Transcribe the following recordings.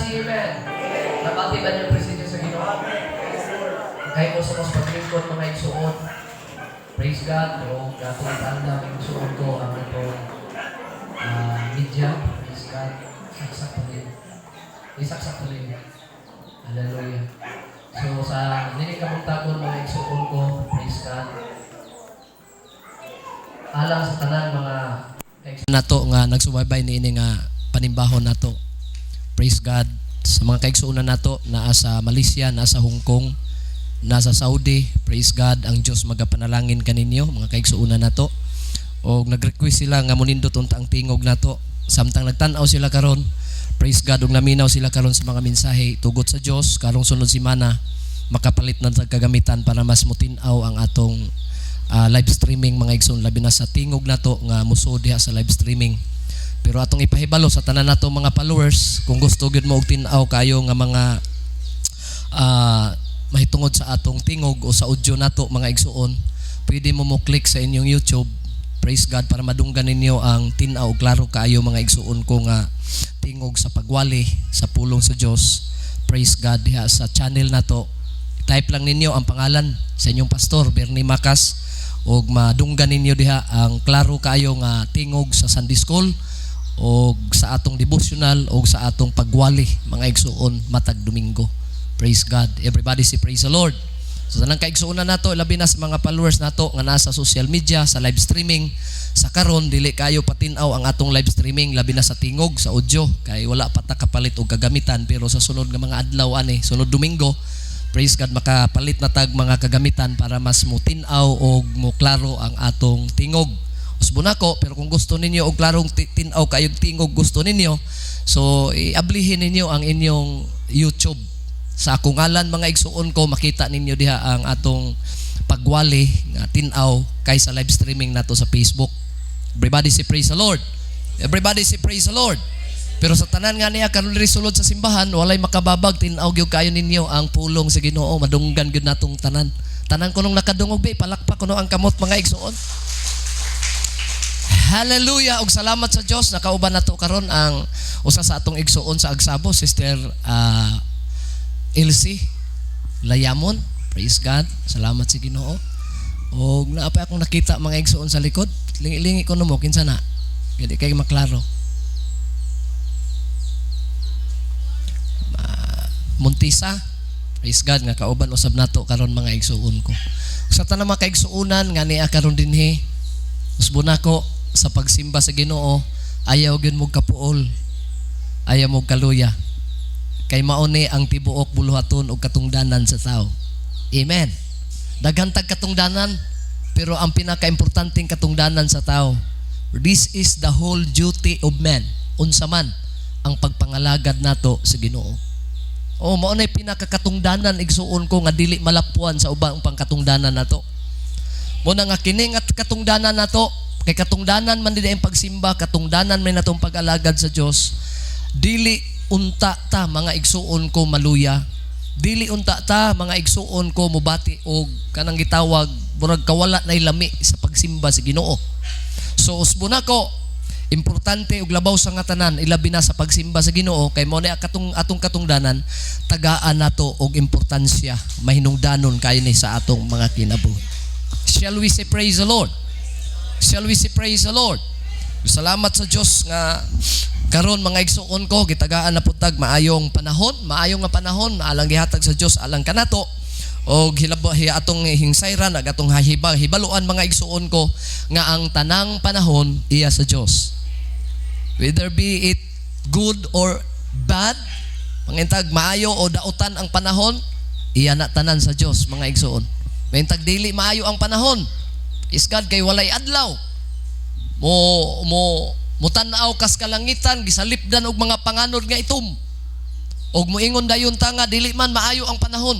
si Amen. Nabati ba niyo presensya sa Ginoo? Kahit mo sa mas paglingkod mga igsuon. Praise God. O gatong tanda ng igsuon ko ang ito media. Praise God. Saksak tuloy. Isaksak tuloy. Hallelujah. So sa ninikamutagon mga igsuon ko, praise God. Alang sa tanan mga nato nga nagsubaybay niini nga panimbahon nato. Praise God. Sa mga kaigsuonan nato naa sa Malaysia, naa sa Hong Kong, nasa Saudi, praise God, ang Dios magapanalangin kaninyo mga kaigsuonan nato. Og nag-request sila nga munindot unta ang tingog nato. Samtang nagtan-aw sila karon, praise God, og naminaw sila karon sa mga mensahe tugot sa Dios karong sunod semana makapalit na sa kagamitan para mas mutin-aw ang atong live streaming mga igsoon, labi na sa tingog nato nga muso diha sa live streaming. Pero atong ipahibalo sa tanan nato mga followers, kung gusto gyud mo og tin-aw kayo nga mga mahitungod sa atong tingog o sa audio nato mga igsoon, pwede mo click sa inyong YouTube, praise God, para madunggan ninyo ang tin-aw klaro kayo mga igsoon ko nga tingog sa pagwali sa pulong sa Dios. Praise God diha sa channel nato. Type lang ninyo ang pangalan sa inyong pastor Bernie Macas og madunggan ninyo diha ang klaro kayo nga tingog sa Sunday School o sa atong devotional o sa atong pagwali mga igsuon matag Domingo. Praise God. Everybody say praise the Lord. So tanang kaigsuonan nato labi na sa mga followers nato nga nasa social media, sa live streaming, sa karon dili kayo patin-aw ang atong live streaming labi na sa tingog sa audio kay wala pa ta kapalit og kagamitan, pero sa sunod nga mga adlaw ani, sunod Domingo, praise God, makapalit na tag mga kagamitan para mas mutin-aw og mo klaro ang atong tingog. Usbo nako, pero kung gusto ninyo og klarong tin-aw kayong tingog gusto ninyo, so iablihin ninyo ang inyong YouTube. Sa akong ngalan mga igsuon ko, makita ninyo diha ang atong pagwali nga tin-aw kaysa live streaming nato sa Facebook. Everybody say praise the Lord. Everybody say praise the Lord. Pero sa tanan nga niya karon sulod sa simbahan, walay makababag tin-aw gyud kayo ninyo ang pulong sa Ginoo, madunggan gyud natong tanan. Tanan ko nung nakadungog be, palakpak kuno ang kamot mga igsuon. Hallelujah, og salamat sa Dios nakauban nato karon ang usa sa atong igsuon sa Agsabo, Sister Elsie Layamon. Praise God. Salamat sa Ginoo. Og naapay akong nakita mga igsuon sa likod. Lingi-lingi ko mo kinsa na. Gadi kay maklaro. Montisa. Praise God nga kauban usab nato karon mga igsuon ko. Sa tanang mga kaigsuonan nga niya karon dinhi, usbo nako sa pagsimba sa Ginoo, ayaw gyud mo kapuol, ayaw mo kaluya, kay mauni ang tibuok buluhaton og katungdanan sa tao. Amen. Daghan tag katungdanan, pero ang pinakaimportanteng katungdanan sa tao, this is the whole duty of man. Unsa man ang pagpangalagad nato sa Ginoo. O mao nay pinakakatungdanan igsuon ko nga dili malapuan sa ubang pangkatungdanan nato. Mo na nga kini nga katungdanan nato, kay katungdanan man dinhi ang pagsimba, katungdanan man natong pag-alagad sa Dios. Dili unta ta mga igsuon ko maluya. Dili unta ta mga igsuon ko mubati og kanang gitawag murag kawala na lami sa pagsimba sa Ginoo. So usbo nako, importante og labaw sa nga tanan ilabi na sa pagsimba sa Ginoo kay mao ni atong katungdanan tagaan nato og importansya mahinungdanon kayo ni sa atong mga kinabuhi. Shall we say praise the Lord? Shall we say praise the Lord? Salamat sa Dios nga karon mga igsuon ko gitagaan na putag maayong nga panahon alang gihatag sa Dios alang kanato og hilabahi atong hingsayran ag atong hibaluan mga igsuon ko nga ang tanang panahon iya sa Dios. Whether be it good or bad, mangintag maayo o dautan ang panahon, iya na tanan sa Dios mga igsuon. Mangintag dili maayo ang panahon, is God kay walay adlaw. Mo tan-aw kas kalangitan gisalipdan og mga panganod nga itom. Og moingon dayon ta nga dili man maayo ang panahon.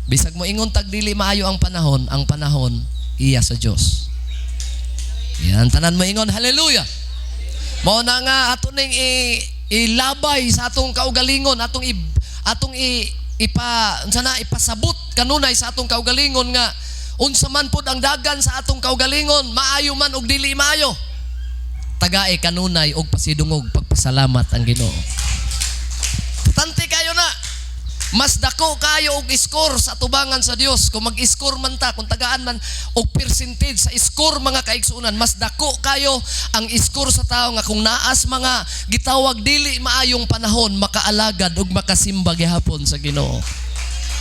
Bisag moingon tag dili maayo ang panahon iya sa Dios. Yan tanan moingon hallelujah. Mao na nga ato ning ilabay sa atong kaugalingon, atong ipasabot kanunay sa atong kaugalingon nga unsa man pud ang dagan sa atong kaugalingon, maayo man og dili maayo, tagae kanunay og pasidungog pagpasalamat ang Ginoo. Mas dako kayo og score sa atubangan sa Dios. Kung mag-score man ta, kung tagaan man og percentage sa score mga kaigsuunan, mas dako kayo ang score sa tao nga kung naas mga gitawag dili maayong panahon makaalagad ug makasimba gihapon sa Ginoo.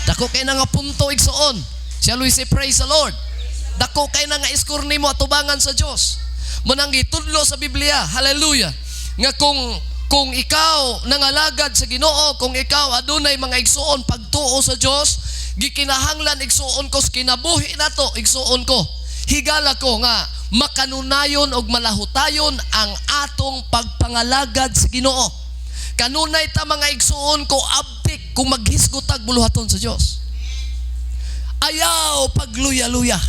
Dako kay na nga punto igsuon. Shall we say praise the Lord? Dako kay na nga score nimo atubangan sa Dios. Munang gitudlo sa Biblia, hallelujah, nga kung ikaw nangalagad sa Ginoo, kung ikaw adunay mga igsuon pagtuo sa Dios, gikinahanglan igsuon ko sa kinabuhi nato, igsuon ko, higala ko nga makanunayon og malahutayon ang atong pagpangalagad sa Ginoo. Kanunay ta mga igsuon ko abtik kung maghisgotag buluhaton sa Dios. Ayaw pagluya-luya.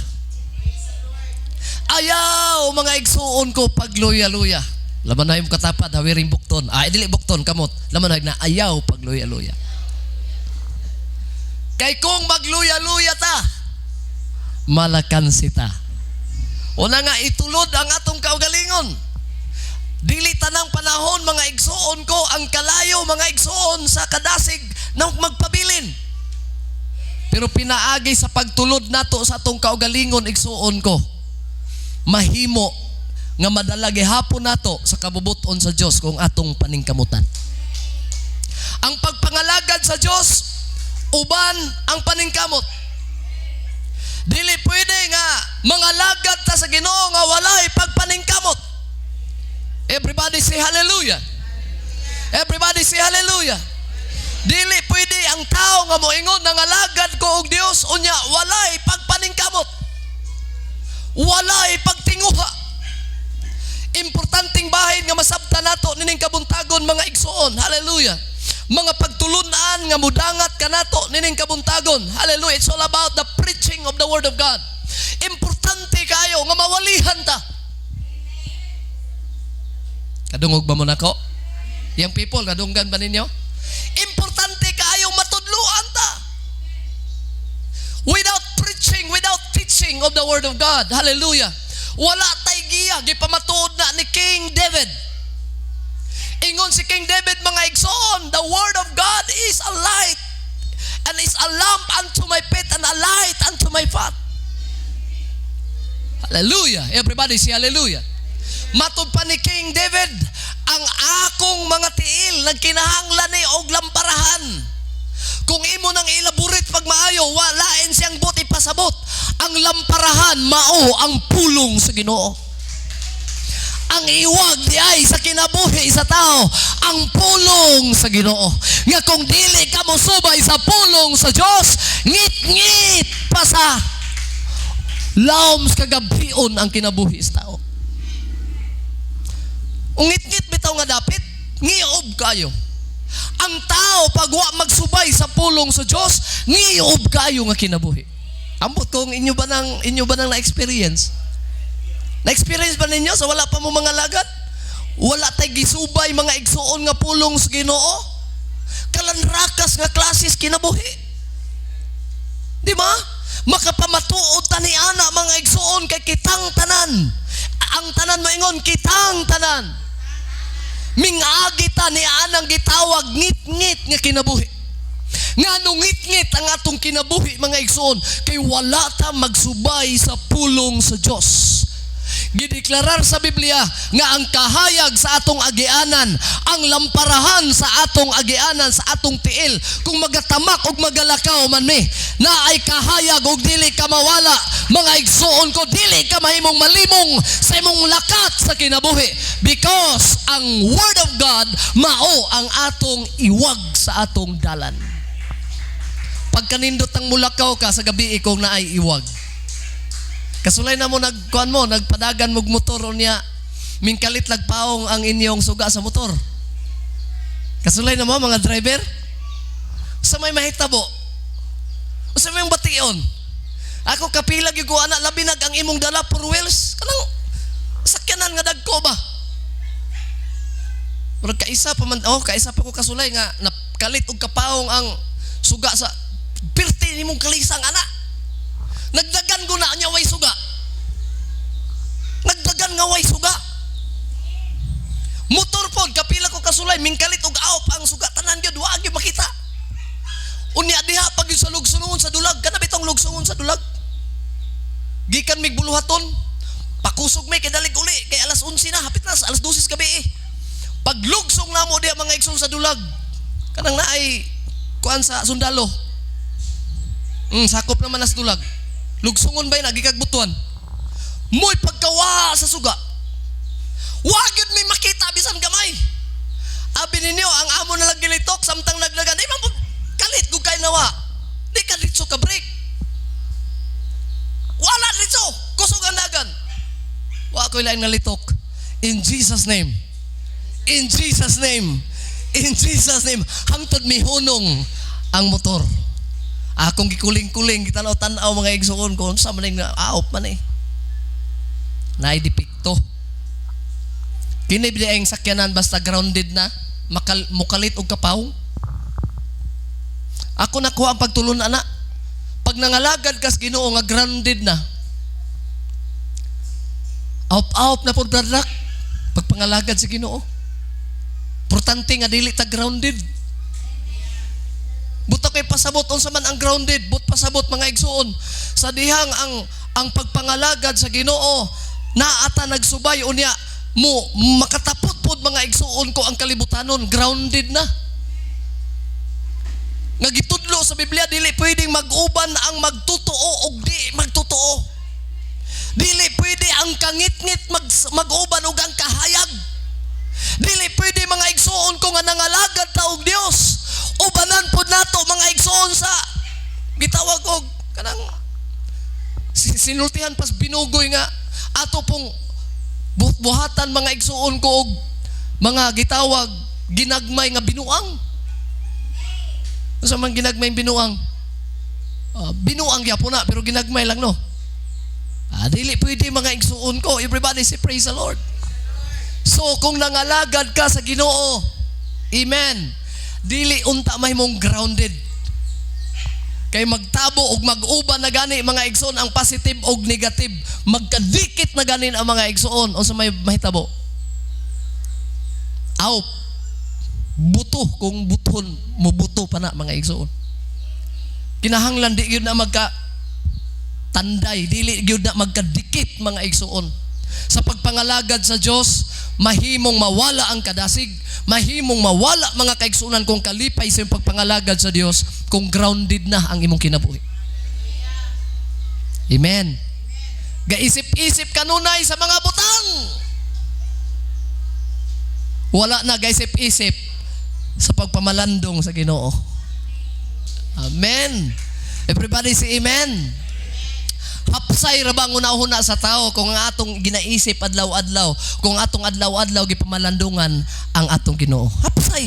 Ayaw mga igsuon ko pagluya-luya. Laman na yung katapad, hawiring bukton. Dili bukton, kamot. Laman na ayaw pagluya-luya. Kay kung magluya-luya ta, malakansi ta. Una nga itulod ang atong kaugalingon. Dili tanang panahon mga igsuon ko, ang kalayo mga igsuon sa kadasig ng magpabilin. Pero pinaagi sa pagtulod nato sa atong kaugalingon igsuon ko, mahimo nga madala gihapon nato sa kabubuton sa Dios kung atong paningkamutan. Ang pagpangalagad sa Dios uban ang paningkamot. Dili pwede nga mangalagad ta sa Ginoo nga walay pagpaningkamot. Everybody say hallelujah. Everybody say hallelujah. Dili pwede ang tao nga moingon nangalagad ko og Dios unya walay pagpaningkamot. Walay pagtinguha. Importanteng bahin nga masabtan nato nining kabuntagon mga igsuon. Hallelujah. Mga pagtulunan nga mudangat kanato nining kabuntagon. Hallelujah. It's all about the preaching of the word of God. Importante kayo nga mawalihan ta. Kadungog ba mo nako? Young people, kadunggan ba ninyo? Importante kayo matudluan ta. Without preaching, without teaching of the word of God. Hallelujah. Wala tay giya, gipamatuod na ni King David. Ingon si King David mga igsoon, the word of God is a light and is a lamp unto my feet and a light unto my path. Hallelujah. Everybody say hallelujah. Matud pa ni King David, ang akong mga tiil nagkinahanglan ni og lamparahan. Kung imo nang elaborate pag maayo, walain siyang buti pasabot. Ang lamparahan mao ang pulong sa Ginoo. Ang iwag di ay sa kinabuhi sa tao, ang pulong sa Ginoo. Nga kung dili ka mo subay sa pulong sa Dios, ngit-ngit pa sa laoms kagabion ang kinabuhi sa tao. Ungit-ngit bitaw nga dapit, ngiob kayo. Ang tao pag wa magsubay sa pulong sa Dios, ngiob kayo nga kinabuhi. Ambot kung inyo ba nang na-experience? Na-experience ba ninyo sa wala pa mo mga lagat? Wala tay gisubay mga igsuon nga pulong sa Ginoo? Kalanrakas nga klases kinabuhi. Di ba? Makapamatuod ta ni ana mga igsuon kay kitang tanan. Ang tanan moingon kitang tanan. Mingagi ta ni anang gitawag ngit-ngit nga kinabuhi. Nga ngit-ngit ang atong kinabuhi mga igsoon kay wala ta magsubay sa pulong sa Dios. Gideklarar sa Biblia nga ang kahayag sa atong agianan, ang lamparahan sa atong agianan, sa atong tiil, kung magatamak og magalakaw man mi, na ay kahayag og dili ka mawala. Mga igsoon ko, dili ka mahimong malimong sa imong lakat sa kinabuhi, because ang Word of God mao ang atong iwag sa atong dalan. Pagkanindot ang mulakaw ka sa gabi kung naay iwag, kasulay na mo nagpadagan mog motor niya, mingkalit lagpaong ang inyong suga sa motor. Kasulay na mo mga driver, sa may mahitabo, sa may bation. Ako kapilag yung anak labinag ang imong dala for wheels, kanang sakyanan nga dagko ba? Pero kaisa pa ko kasulay nga nakalit og kapaong ang suga sa pirti nimong kalisang anak. Nagdagan ko na niya way suga. Nagdagan nga way suga. Motor pod kapila ko kasulay mingkalit og aop ang suga tanan gyud wa gyud makita. Unya diha pag yung sa lugsungon sa dulag, kana bitong lugsungon sa dulag. Gikan mig buluhaton, pakusog may kidalig uli, kay alas 11 na, hapit na, alas 12 gabi eh. Paglugsong na mo diha mga igsoon sa dulag, kanang naay kuan sa sundalo. Sakop naman as dulag. Lugsungon ba yun, nagikagbutuan. Mo'y pagkawa sa suga. Wag yun may makita, bisan gamay. Abi ninyo, ang amo na lang gilitok, samtang naglagan, di man kalit kung kayo nawa. Di ka litso ka break. Wala litso, kusog ang dagan. Wa ko'y lain nga litok. In Jesus' name. In Jesus' name. In Jesus' name. Hangtod mi hunong ang motor. Akong gikuling-kuling, gitanaw-tanaw mga igsoon ko, sa maning aop man eh. Naidipikto. Kinibdi ang sakyanan basta grounded na, mukalit og kapaw. Ako nakuha ang pagtulon ana. Pag nangalagad kas Ginoo nga grounded na, aop-aop na po bradrak, pag pangalagad sa Ginoo. Importante nga dili ta grounded. Buta kay pasabot unsa man ang grounded, but pasabot mga igsoon. Sa dihang ang pagpangalagad sa Ginoo, naata nagsubay unya mo makatapot pod mga igsoon ko ang kalibutanon, grounded na. Nga gitudlo sa Biblia, dili pwedeng mag-uban ang magtotoo og di magtotoo. Dili pwede ang kangit-ngit mag-uban og ang kahayag. Dili pwede mga igsoon ko nga nangalagad ta og Dios. Ubanan pod nato mga igsoon sa gitawag og kanang sinultihan pas binugoy nga ato pong buhatan mga igsoon ko og mga gitawag ginagmay nga binuang. Sa man ginagmay binuang? Binuang gyapon na pero ginagmay lang no. Dili pwede mga igsuon ko. Everybody say praise the Lord. So kung nangalagad ka sa Ginoo, amen, dili unta mahimong grounded. Kay magtabo og mag-uban na gani mga igsoon ang positive og negative. Magkadikit na ganin ang mga igsoon o sa may mahitabo. Out. Buto kung buton mubuto pa na mga igsoon. Kinahanglan di gyud na magka tanday, dili gyud na magkadikit mga igsoon. Sa pagpangalagad sa Dios, mahimong mawala ang kadasig, mahimong mawala mga kaigsunan kung kalipay sa pagpangalagad sa Dios kung grounded na ang imong kinabuhi. Amen. Gaisip-isip kanunay sa mga butang. Wala na gaisip-isip sa pagpamalandong sa Ginoo. Amen. Everybody say amen. Hapsay ra bang una-una sa tao kung ang atong ginaisip adlaw-adlaw, kung atong adlaw-adlaw gipamalandungan ang atong Ginoo. Hapsay.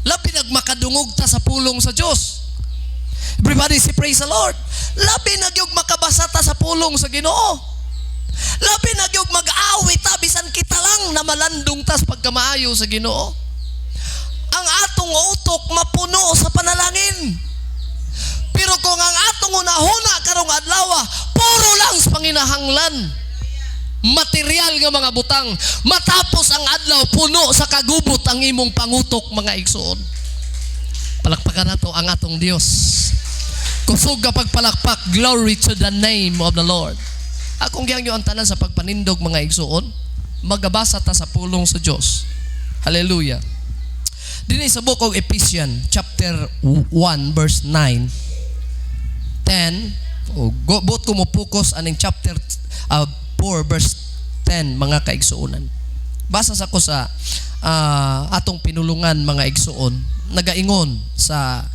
Labi nagmakadungog ta sa pulong sa Dios. Everybody say praise the Lord. Labi nagyog makabasa ta sa pulong sa Ginoo. Labi nagyog mag-awit ta bisan kita lang na malandong ta sa pagkamaayo sa Ginoo. Ang atong utok mapuno sa panalangin. Pero kung ang atong unahuna karong adlaw, puro lang sa panginahanglan, material nga mga butang, matapos ang adlaw puno sa kagubot ang imong pangutok mga igsoon. Palakpakan nato ang atong Dios. Kusog ka pagpalakpak, glory to the name of the Lord. Akong giyang ang tanan sa pagpanindog mga igsoon, magabasa ta sa pulong sa Dios. Hallelujah. Dinhi sa book of Ephesians chapter 1 verse 9, 10, buot ko mo focus aning chapter 4 verse 10 mga kaigsuonan. Basa sa ko sa atong pinulungan mga igsuon, nagaingon sa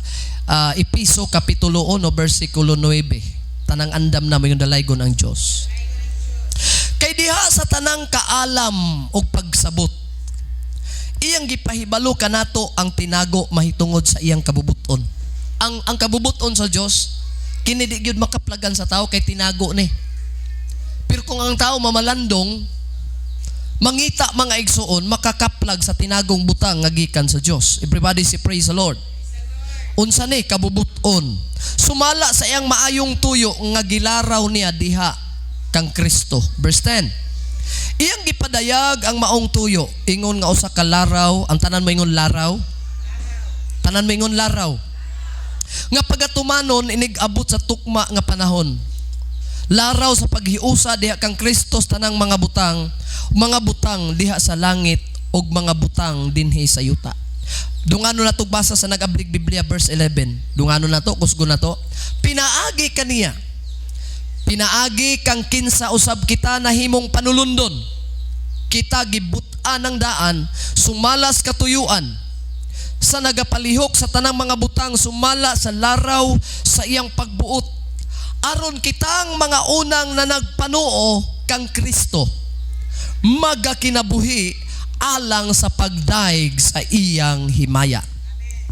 Episo kapitulo 1 versikulo 9, tanang andam na mo yung dalaygon ang Dios. Kay diha sa tanang kaalam og pagsabot, iyang gipahibalo kanato ang tinago mahitungod sa iyang kabubuton. Ang kabubuton sa Dios kini di gyud makaplagan sa tao kay tinago ni. Pero kung ang tao mamalandong, mangita mga igsoon, makakaplag sa tinagong butang nga gikan sa Dios. Everybody say praise the Lord. Unsa ni kabubuton? Sumala sa iyang maayong tuyo nga gilaraw niya diha kang Kristo. Verse 10. Iyang gipadayag ang maong tuyo, ingon nga usa ka laraw, ang tanan mo ingon laraw. Tanan mo ingon laraw. nga pagatumanon inig-abot sa tukma nga panahon. Laraw sa paghiusa diha kang Kristos tanang mga butang diha sa langit ug mga butang dinhi sa yuta. Dungano na to basa sa nag-ablig Biblia verse 11. Dungano na to, kusgo na to. Pinaagi kaniya. Pinaagi kang kinsa usab kita nahimong panulundon. Kita gibutan ng daan, sumalas katuyuan. Sa nagapalihok sa tanang mga butang, sumala sa laraw sa iyang pagbuot. Aron kitang mga unang na nagpanuo kang Kristo, magakinabuhi alang sa pagdaig sa iyang himaya.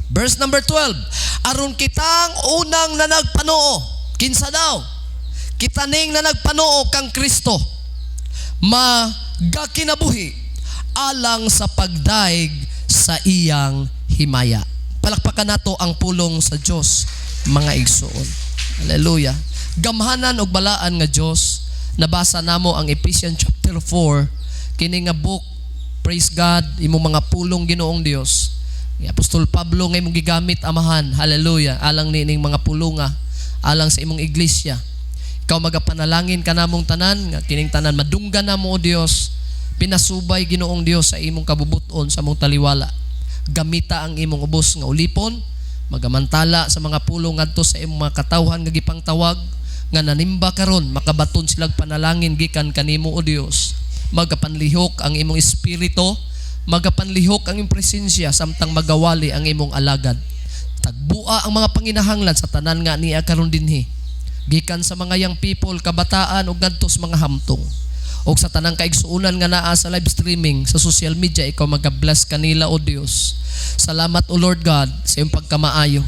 Verse number 12, aron kitang unang na nagpanuo, kinsa daw? Kitaning na nagpanuo kang Kristo, magakinabuhi alang sa pagdaig sa iyang himaya. Palakpakan nato ang pulong sa Diyos, mga igsoon. Hallelujah. Gamhanan og balaan nga Dios, nabasa namo ang Ephesians chapter 4, kini nga book, praise God, imong mga pulong Ginoong Dios. Ni Apostol Pablo nga imong gigamit amahan, hallelujah, alang nining mga pulonga, alang sa imong iglesia. Ikaw magapanalangin ka namong tanan, nga kining tanan madunggan namo o Dios, pinasubay Ginoong Dios sa imong kabubuton sa imong taliwala. Gamita ang imong ubos nga ulipon, magamantala sa mga pulong ngadto sa imong mga katawhan nga gipangtawag, nga nanimba karon makabaton silang panalangin gikan kanimo o Dios. Magapanlihok ang imong espiritu, magapanlihok ang imong presensya samtang magawali ang imong alagad. Tagbua ang mga panginahanglan sa tanan nga niya karon dinhi, gikan sa mga young people, kabataan ug ngadto sa mga hamtong. O sa tanang kaigsuunan nga naa sa live streaming sa social media, ikaw magabless kanila o Dios. Salamat o Lord God sa iyong pagkamaayo.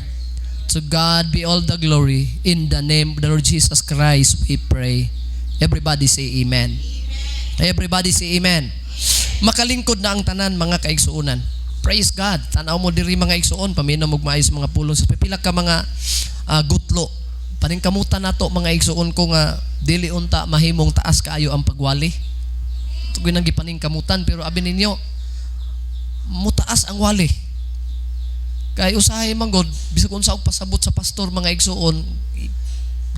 To God be all the glory. In the name of the Lord Jesus Christ we pray. Everybody say amen. Everybody say amen. Makalingkod na ang tanan, mga kaigsuunan. Praise God. Tanaw mo diri mga igsuon, paminom og maayos mga pulong sa pipila ka mga gutlo. Paningkamutan nato mga igsuon ko nga dili unta mahimong taas kaayo ang pagwali. Tugoy nang gipaningkamutan, pero abi ninyo mutaas ang wali. Kay usahay man god bisag unsa og pasabot sa pastor mga igsuon,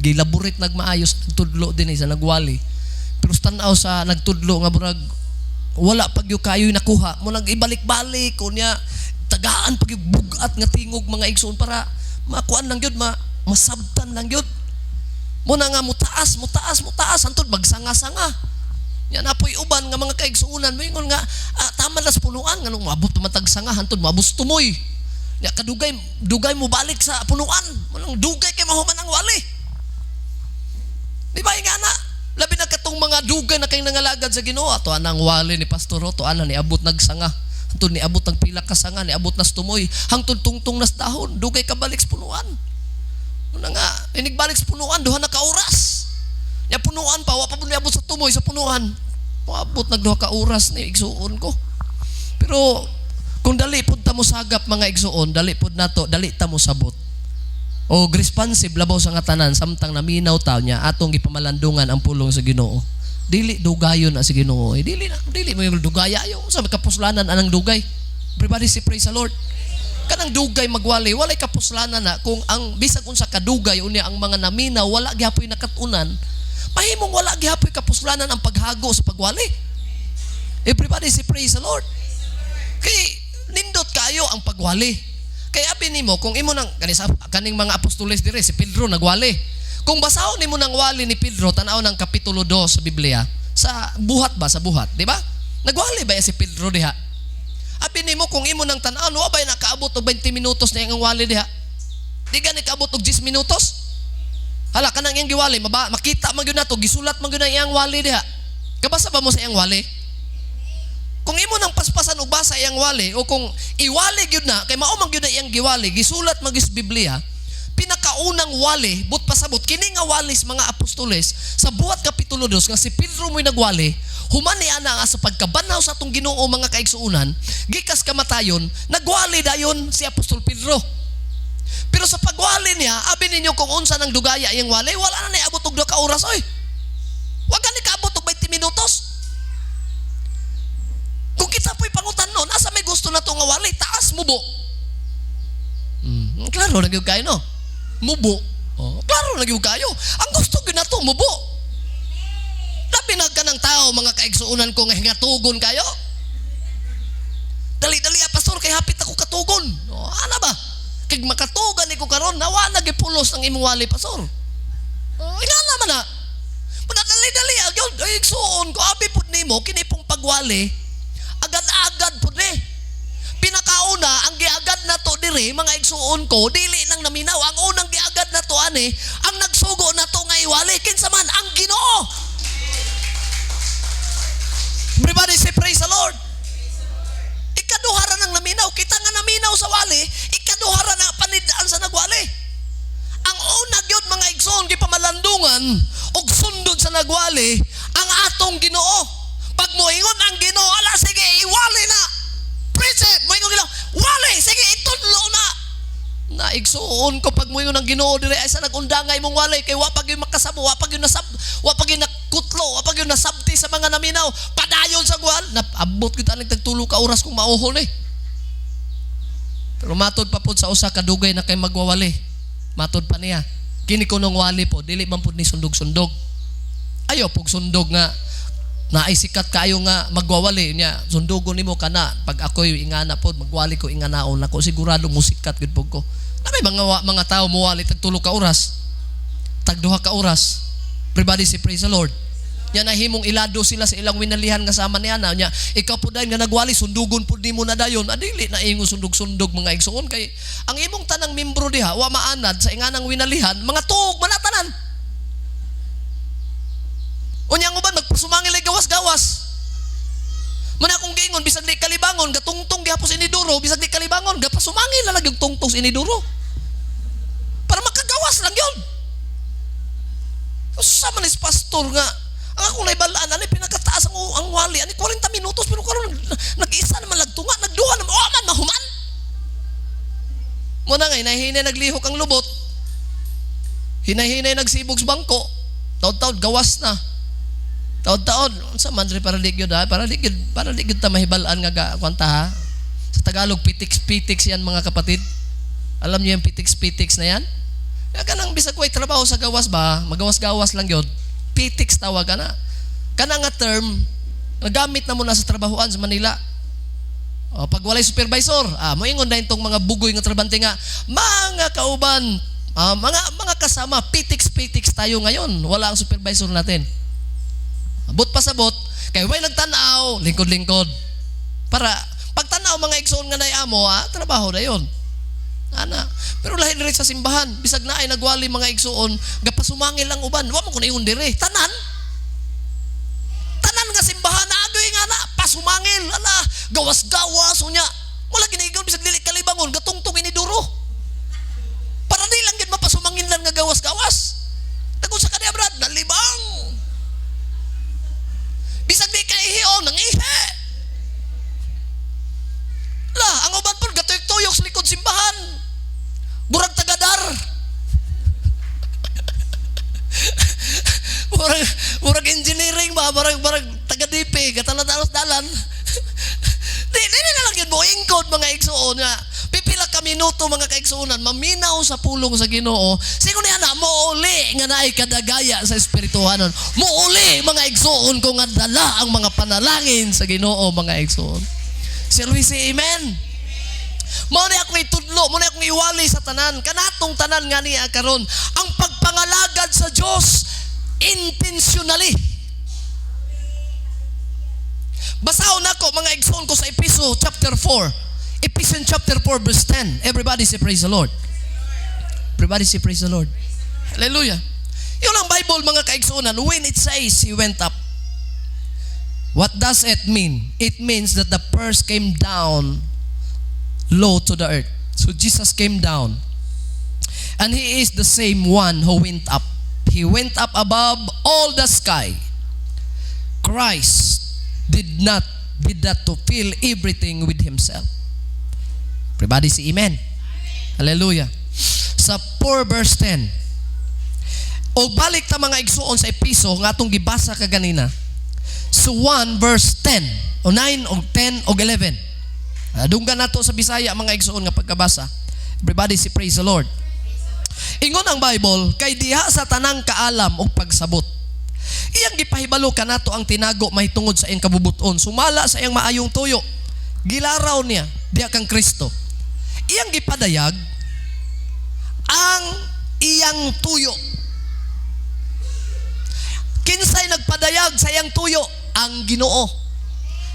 gilaborit nagmaayos tudlo din sa nagwali. Pero tanaw sa nagtudlo nga burag wala pag yu kayo'y nakuha mo, nag-ibalik-balik kunya tagaan pag bugat nga tingog mga igsoon para makuan lang yun, masabtan lang yun mo na nga mutaas antod magsanga-sanga yan apoy uban nga mga kaigsuunan mo ingon nga tama las punuan nga nung maabot pamatag sanga antod maabos tumoy ya kadugay mo balik sa punuan mo nang dugay kay mahuman ang wali, di ba nga na labi na katong mga dugay na kay nangalagad sa Ginoo, to anang wali ni pastor, to ana ni abot nagsanga, hangtod ni abot ng pila ka sanga, ni abot nas tumoy, hangtod tungtong nas dahon, dugay ka balik sa punuan. Una nga, inigbalik sa punuan, duha na ka oras. Ya punuan pa, wa pa ni abot sa tumoy sa punuan. Moabot nagduha ka oras ni igsuon ko. Pero kung dali pud ta mo sagap mga igsuon, dali pud nato, dali ta mo sabot. O responsive labaw sa nga tanan samtang naminaw ta niya atong gipamalandungan ang pulong sa Ginoo. Dili dugayon na sa Ginoo. Dili mo yung dugaya yo sa kapuslanan anang dugay. Everybody say praise the Lord. Kanang dugay magwali, walay kapuslanan na kung ang bisag unsa ka dugay unya ang mga naminaw wala gihapoy nakatunan. Mahimong wala gihapoy kapuslanan ang paghago sa pagwali. Everybody say praise the Lord. Kay nindot kayo ang pagwali. Kaya abi nimo kung imo nang kaning mga apostoles dire si Pedro nagwali. Kung basahon nimo nang wali ni Pedro tan-aw ng kapitulo 2 sa Biblia, sa buhat ba sa buhat, di ba? Nagwali ba si Pedro diha? Abi nimo kung imo nang tan-aw wa bay nakaabot og 20 minutos na iyang wali diha. Di gani kaabot og 10 minutos. Hala kanang iyang giwali, makita man gyud nato, gisulat man gyud na iyang wali diha. Kabasa ba mo sa iyang wali? Kung imo nang paspasan og basa iyang wali o kung iwali gyud na kay mao man gyud na iyang giwali, gisulat man gyud sa Biblia, pinakaunang wali but pasabot kini nga walis mga apostoles sa buhat kapitulo 2 nga si Pedro mo'y nagwali, human ni ana nga sa pagkabanaw sa atong Ginoo mga kaigsuunan, gikas kamatayon, nagwali dayon si Apostol Pedro. Pero sa pagwali niya, abi ninyo kung unsa nang dugaya iyang wali, wala na niabot og 2 ka oras oy. Wa gani kaabot og 20 minutos. Kung kita po'y pangutan nun, asa may gusto na to nga wali, taas mo bo. Klaro, nagyog kayo no? mubo. Oh, klaro na gyud kayo. Ang gusto gyud nato mubo. Labi na ka ng tao, mga kaigsuunan ko nga hingatugon kayo. Dali-dali pastor kay hapit ako katugon. Oh, ana ba? Kay makatugan ni ko karon, nawa na gipulos ang imong wali pastor. Oh, ingana man na. Dali-dali agad igsuon ko abi pud nimo kini pong pagwali. Agad-agad pud ni. Pinakauna ang giagad nato diri mga igsuon ko dili nang naminaw. Ang unang giagad nato ani ang nagsugo nato nga iwali kinsa man ang Ginoo. Everybody say praise the Lord. Ikaduhara nang naminaw, kita nga naminaw sa wali, ikaduhara na panidaan sa nagwali. Ang una gyud mga igsoon gipamalandungan og sundod sa nagwali ang atong Ginoo. Pag moingon ang Ginoo, ala sige iwali na. Preach it. Moingon Ginoo, wali sige itudlo na. Naigsuon ko pag moingon ang Ginoo diri ay sa nagundangay mong wali kay wa pag makasabo, wa pag nakutlo, wa pag nasabti sa mga naminaw, padayon sa gwal. Naabot kita aning tagtulo ka oras kung mauhol eh. Pero matod pa pud sa usa ka dugay na kay magwawali. Matod pa niya. Kini ko nung wali po, dili man pud ni sundog-sundog. Ayo pug sundog nga naisikat kayo nga magwawali niya. Sundugon nimo kana pag ako'y ingana pod magwali ko inganaon ako sigurado musikat gud pug ko. Na may mga tao muwali tagtulo ka oras. Tagduha ka oras. Everybody say praise the Lord. Yan na himong ilado sila sa ilang winalihan nga sama niya na nya. Ikaw po dayon nga nagwali sundugon pud nimo na dayon. Adili na ingo sundog-sundog mga igsuon kay ang imong tanang membro diha wa maanad sa inganang winalihan mga tuog manatanan. Unyang uban magpasumangil ay gawas-gawas. Muna akong giingon bisag di kalibangon gatungtong gihapos iniduro bisag di kalibangon gapasumangil na lang yung tungtong sa iniduro. Para makagawas lang yun. Sa manis pastor nga ang akong naibalaan ani pinakataas ang wali ani 40 minutos pero karon nag-isa naman lagtunga nagduha naman man mahuman. Muna nga hinahinay naglihok ang lubot. Hinahinay nagsibog sa bangko. Taod-taod gawas na. Taod-taod sa man para digyo da para digyo ta mahibalaan nga kwanta ha. Sa Tagalog pitix-pitix yan mga kapatid. Alam niyo yung pitix-pitix na yan? Kaya kanang bisag ko'y trabaho sa gawas ba, magawas-gawas lang yun. Pitix tawag ka na. Kana nga term, nagamit na muna sa trabahoan sa Manila. O, pag walay supervisor, moingon na itong mga bugoy nga trabante nga, mga kauban, mga kasama, pitix-pitix tayo ngayon. Wala ang supervisor natin. Abot pa sa bot, kaya may nagtanaw, lingkod-lingkod. Para, pagtanaw mga igsoon nga nayamo, trabaho na yun. Ana. Pero lahi diri sa simbahan, bisag na ay nagwali mga igsuon, gapasumangil ang uban. Wa mo kun ingon diri. Tanan nga simbahan na adoy nga na pasumangil, ala, gawas-gawas unya. Wala ginigon bisag dili kalibangon, gatungtong iniduro. Para di lang gid mapasumangil lang nga gawas-gawas. Tagod sa kaniya brad, nalibang. Bisag di kaihion nang ihe. La, ang uban pud gatuyok-tuyok sa likod simbahan. Burag tagadar. Burag engineering ba? Burag taga-DP. Gatala-talos dalan. Di na lang yun mo. Ingkod mga igsuon nga. Pipila ka minuto mga kaigsuonan. Maminaw sa pulong sa Ginoo. Sigo niya na, muuli nga naay kadagaya sa espirituhanon. Muuli mga igsuon ko nga dala ang mga panalangin sa Ginoo mga igsuon. Sir Luis, amen. Muna akong itudlo, muna akong iwali sa tanan. Kanatong tanan nga niya karon. Ang pagpangalagad sa Diyos intentionally. Basahon ako mga igsoon ko sa Ephesians chapter 4. Ephesians chapter 4 verse 10. Everybody say praise the Lord. Everybody say praise the Lord. Hallelujah. Yun ang Bible mga kaigsuonan. When it says He went up, what does it mean? It means that the first came down low to the earth. So Jesus came down. And He is the same one who went up. He went up above all the sky. Christ did that to fill everything with Himself. Everybody say amen. Hallelujah. Sa 4 verse 10. O balik ta mga igsuon sa Episo nga atong gibasa kaganina. So 1 verse 10 o 9 o 10 o 11. Dunggan nato sa Bisaya mga igsuon nga pagkabasa. Everybody say praise the Lord. Ingon ang Bible, kay diha sa tanang kaalam o pagsabot. Iyang gipahibalo kanato ang tinago mahitungod sa iyang kabubuton. Sumala sa iyang maayong tuyo. Gilaraw niya, diha kang Kristo. Iyang gipadayag ang iyang tuyo. Kinsay nagpadayag sa iyang tuyo? Ang Ginoo.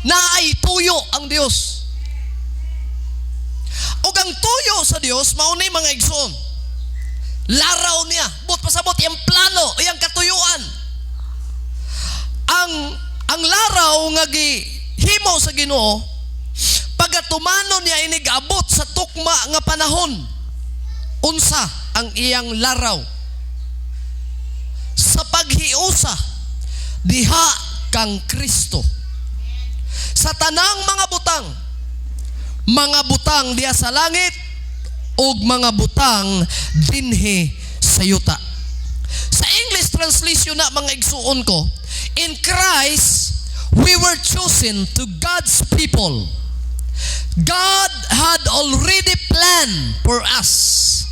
Naay tuyo ang Dios. O ang tuyo sa Dios, maunay mga igsoon. Laraw niya. But pasabot, iyang plano, iyang katuyuan. Ang laraw nga gihimo sa Ginoo, pagatumanon niya inigabot sa tukma nga panahon. Unsa ang iyang laraw? Sa paghiusa, diha kang Kristo. Sa tanang mga butang diha sa langit, ug mga butang dinhi sa yuta. Sa English translation na mga igsuon ko, in Christ, we were chosen to God's people. God had already planned for us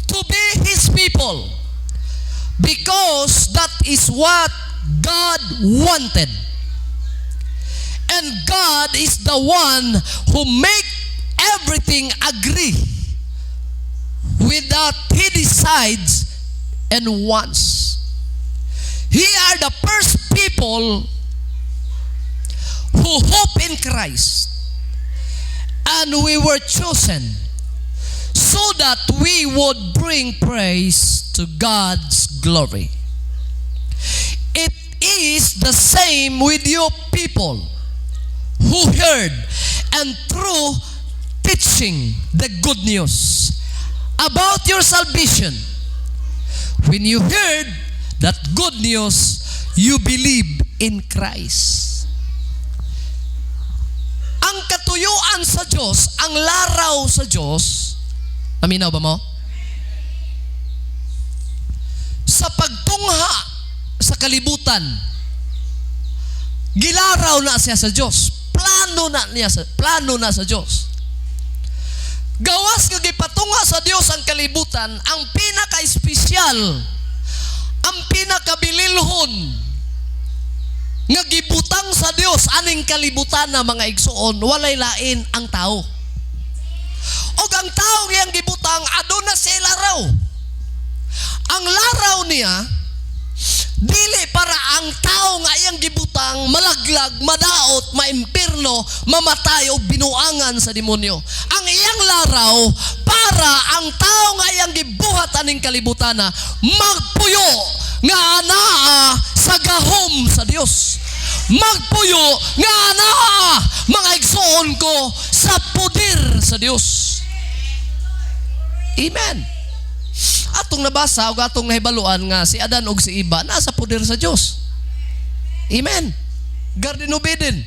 to be His people because that is what God wanted. And God is the one who make everything agree with that He decides and wants. He are the first people who hope in Christ. And we were chosen so that we would bring praise to God's glory. It is the same with you people who heard and through teaching the good news about your salvation. When you heard that good news, you believe in Christ. Ang katuyuan sa Diyos, ang laraw sa Diyos, naminaw ba mo? Sa pagtungha sa kalibutan, gilaraw na siya sa Diyos. Plano na sa Diyos. Gawas nga gipatunga sa Diyos ang kalibutan, ang pinaka-espesyal, ang pinakabililhon nga gibutang sa Diyos aning kalibutan na mga igsuon, walay lain ang tao. Og ang tao ngayang gibutang, aduna siya laraw. Ang laraw niya, dili para ang tao nga iyang gibutang malaglag, madaot, maimpirno, mamatay o binuangan sa demonyo. Ang iyang laraw para ang tao nga iyang gibuhat aning kalibutan na magpuyo nga anaa sa gahom sa Dios. Magpuyo nga anaa mga igsoon ko sa poder sa Dios. Amen. Atong nabasa o atong nahibaluan nga si Adan o si Iba nasa poder sa Diyos. Amen. Garden of Eden.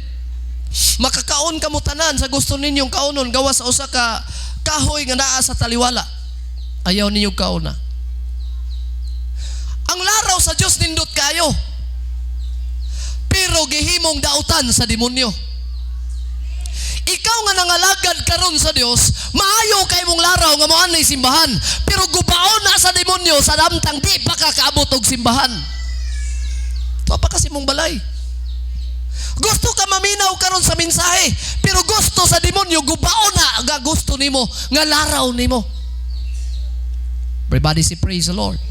Makakaon kamo tanan sa gusto ninyong kaunon gawas sa usa ka kahoy nga naa sa taliwala. Ayaw ninyong kauna. Ang laraw sa Diyos nindot kayo. Pero gihimong dautan sa demonyo. Ikaw nga nangalagad karon sa Dios, maayo kay mong laraw nga moan nay simbahan, pero gubaon na sa demonyo sa damtang di pa kakaabot og simbahan. To pa kasi mong balay. Gusto ka maminaw karon sa mensahe, pero gusto sa demonyo gubaon na ga gusto nimo nga laraw nimo. Everybody say praise the Lord.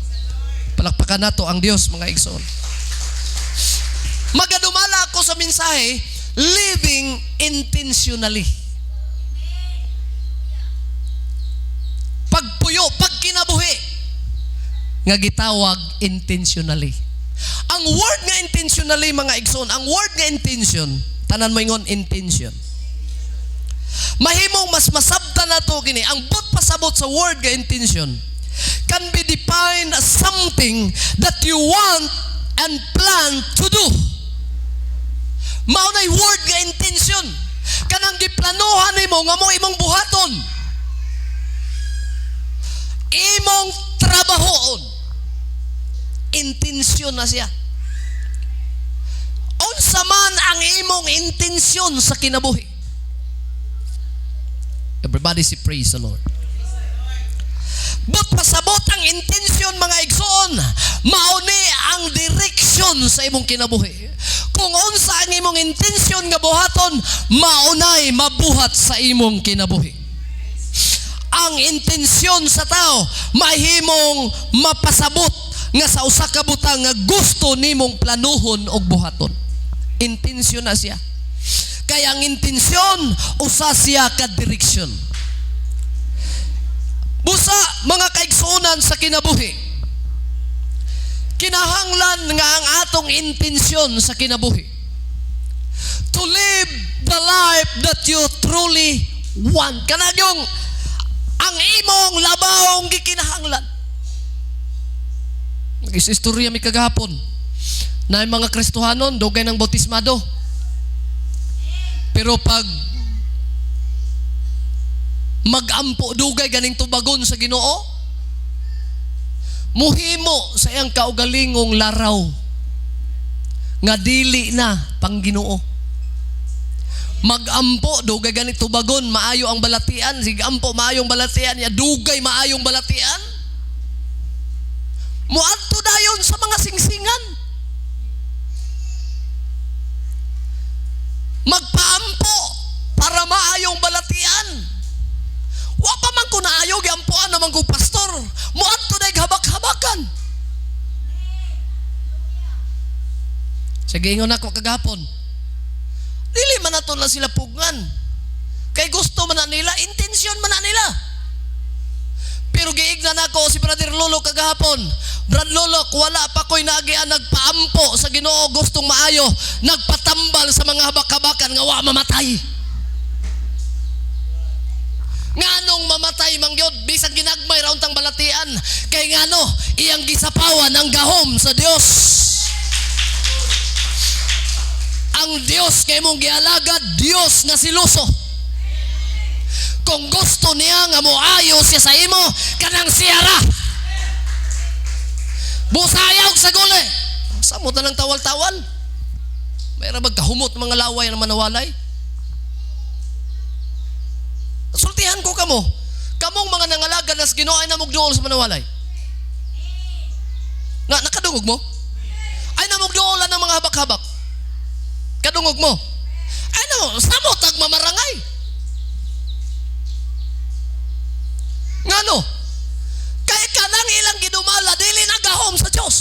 Palakpakan nato ang Dios mga igsoon. Magadumala ako sa mensahe, living intentionally. Pagpuyo, pagkinabuhi nga gitawag intentionally. Ang word nga intentionally mga igsoon, ang word nga intention, tanan mo ingon intention. Mahimong mas masabtan nato kini. Ang but pasabot sa word nga intention can be defined as something that you want and plan to do. Maunay word nga intention. Kanang giplanuhan nimo nga mo imong buhaton. Imong trabahoon. Intensyon na siya. Unsa man ang imong intensyon sa kinabuhi. Everybody say praise the Lord. But pasabot ang intensyon mga igsoon, mauni ang direksyon sa imong kinabuhi. Kung unsa ang imong intensyon nga buhaton, maunay mabuhat sa imong kinabuhi. Ang intensyon sa tao mahimong mapasabot nga sa usa ka butang nga gusto nimong planuhon og buhaton. Intensyon na siya. Kaya ang intensyon usa siya ka direksyon. Busa mga kaigsuonan sa kinabuhi, kinahanglan nga ang atong intensyon sa kinabuhi to live the life that you truly want. Kanagyong ang imong labawong gikinahanglan. Nag-istorya mi kagahapon na yung mga Kristohanon dugay ng bautismado, pero pag magampo dugay ganing tubagon sa Ginoo, muhimo sa iyang kaugalingong laraw nga dili na pang Ginoo. Magampo dugay ganing tubagon, maayo ang balatian, sigampo maayong balatian, ya dugay maayong balatian. Muadto dayon sa mga singsingan. Magpaampo para maayong balatian. Wa pa man ko naayo giampuan naman ko pastor. Muadto day habak-habakan. Sige ingon ako kagapon. Dili man nato na sila pugngan. Kay gusto man na nila, intensyon man na nila. Pero giignan ako si Brother Lolo kagahapon. Brad Lolo, wala pa ko'y nagian nagpaampo sa Ginoo gustong maayo, nagpatambal sa mga habak-habakan nga wa mamatay. Nganong mamatay mangyod bisan ginagmay ra untang balatian, kay ngano iyang gisapawan ang gahom sa Dios. Ang Dios kay mong gialagad, Dios nga siluso. Kung gusto niya nga moayo siya sa imo, kanang siyara. Busayaw sa guli. Samot na ng tawal-tawal. Mayroon magkahumot mga laway na manawalay. Sultihan ko kamo. Kamong mga nangalagad na sa Ginoo ay namugdool sa manawalay. Nakadungog mo? Ay namugdoolan ng mga habak-habak. Kadungog mo? Ano? Samot ang mamarangay. Ngano? Kaya kanang ilang ginumala, dili na gahom sa Diyos.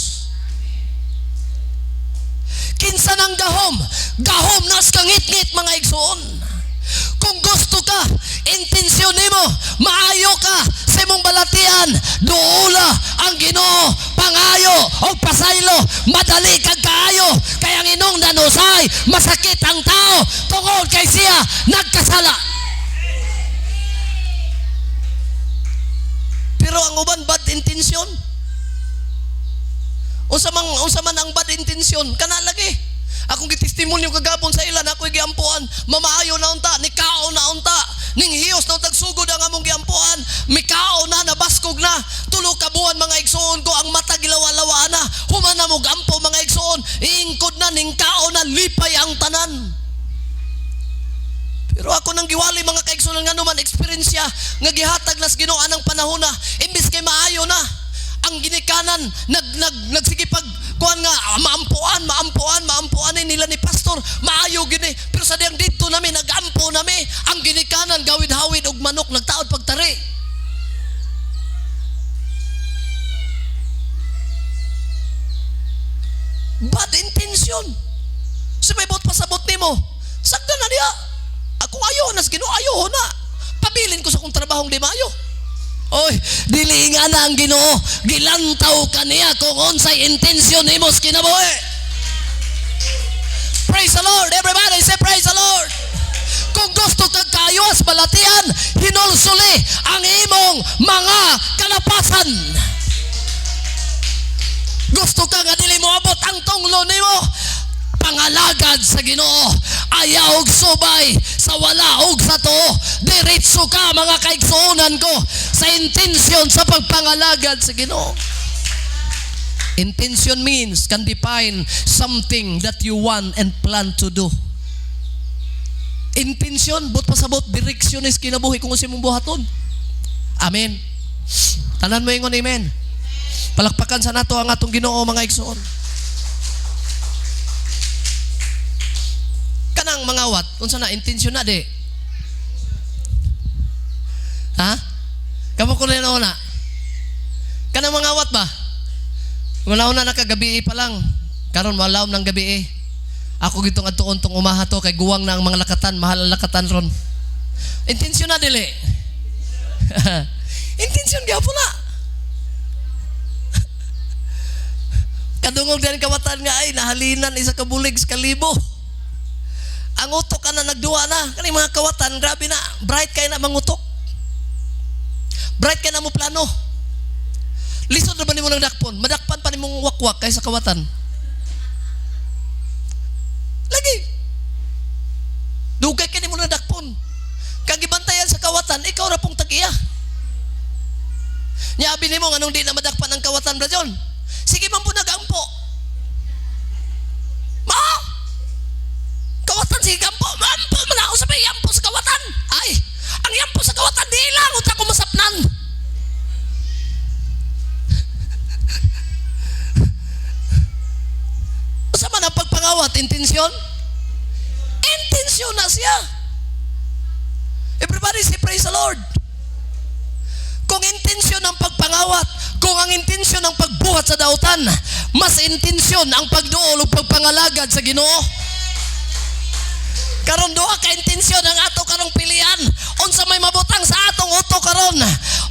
Kinsa ng gahom? Gahom nas kangit-ngit mga igsoon. Kung gusto ka, intensyon nimo, maayo ka sa imong balatian, duula ang Ginoo, pangayo o pasaylo, madali kag kaayo, kaya ang inong nanusay, masakit ang tao, tungod kay siya nagkasala. Pero ang uban bad intensyon. Unsa man ang bad intensyon, kana lagi. Akong gitestimonyo kagapon sa ilan, ako'y giampuan, mamaayo na unta, nikao na unta, ning hiyos na untag sugod ang among giampuan, mikao na, nabaskog na, tulo ka buwan mga igsoon ko, ang mata gilawa-lawa na, human na mo gampo mga igsoon, iingkod na, ning kao na, lipay ang tanan. Pero ako nang giwali mga kaigsoon nga naman, experience nga gihatag nas Ginoo anang panahon na, imbis kay maayo na, ang ginikanan nagsigipag kuan nga maampuan nila ni pastor maayo gini, pero sa diyang dito nami nagampo nami ang ginikanan gawid-hawid og manok nagtaod pagtari. Bad intention. Sa may bot pasabot nimo, sagda na diya. Ako ayo nas Ginoo, ayo na. Pabilin ko sa kong trabahong di maayo. Oy, dili nga na ang Ginoo, gilantaw ka niya kung unsay intensyon nimo sa kinabuhi. Praise the Lord, everybody say praise the Lord. Kung gusto kag kaayos balatian, hinulsuli ang imong mga kalapasan. Gusto ka nga dili mo abot ang tunglo nimo, pangalagad sa Ginoo, ayaw og subay sa wala og sa tuo, diretso ka mga kaigsuonan ko sa intensyon sa pagpangalagad sa Ginoo. Intention means can define something that you want and plan to do. Intention but pasabot direksyon is kinabuhi kung usa mong buhaton. Amen. Tanan mo ingon amen. Palakpakan sa nato ang atong Ginoo mga igsoon. Kanang mangawat, unsa na intensyon na di? Ha? Kamo ko rin na. Kanang mangawat ba? Wala na nakagabi pa lang. Karon malaom ng gabi. Ako gitong adtuon tong umaha to kay guwang na ang mga lakatan, mahal ang lakatan ron. Intensyon na dili. Intensyon gyapon na. Kadungog din kawatan nga ay nahalinan isa ka bulig sa kalibo. Ang utok ka na nagduwa na. Kani mga kawatan, grabe na. Bright kay na mangutok. Bright kay na mo plano. Lisod na ba ni mo ng dakpon? Madakpan pa ni mong wakwak kay sa kawatan. Lagi. Dugay kay ni mo ng dakpon. Kagibantayan sa kawatan, ikaw ra pong tag-iya. Nyabi ni mo anong di na madakpan ang kawatan ba John? Sige man po nagampo. Kawatan sige gampo. Mampo man ako sa may yampo sa kawatan. Ay, ang yampo sa kawatan di lang utak ko masapnan. Sa man ang pagpangawat, intensyon? Intensyon na siya. Everybody say praise the Lord. Kung intensyon ang pagpangawat, kung ang intensyon ang pagbuhat sa dautan, mas intensyon ang pagduol o pagpangalagad sa Ginoo. Karon duha ka intensyon ang ato karong pilian. Unsa may mabutang sa atong utok karon?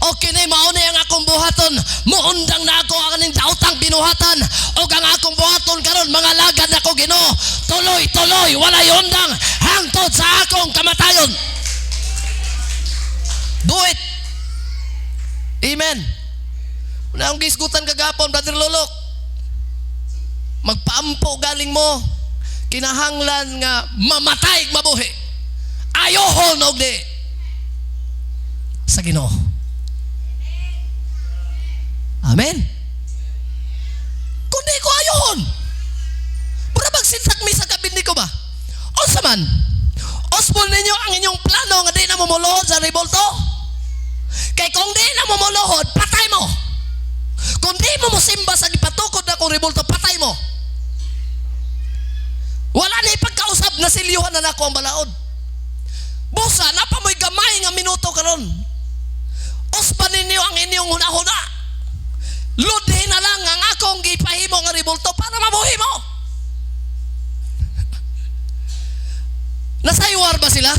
O kini mao ni ang akong buhaton. Muundang na ako ang aning daotang binuhatan. O ang akong buhaton karon mga lagad nako Ginoo. Tuloy-tuloy walay undang hangtod sa akong kamatayon. Do it. Amen. Una ang gisgutan kagapon, Brother Lolok. Magpaampo galing mo. Kinahanglan nga mamatay mabuhi. Ayohon og di sa Ginoo. Amen. Kundi ko ayohon. Pura magsintak mi sa kabindi ko ba? Unsa man? Osbon ninyo ang inyong plano nga di na mamuluhod sa revolto. Kay kung di na mo muluhod, patay mo. Kung di mo musimba sa gipatukod na kong revolto, patay mo. Wala na ipagkausap na silyuhan na nako ang balaod. Busa, napamoy gamay nga minuto karon. Osban ninyo ang inyong huna-huna. Ludhin na lang ang akong gipahimo nga revolto para mabuhi mo. Nasaywar ba sila?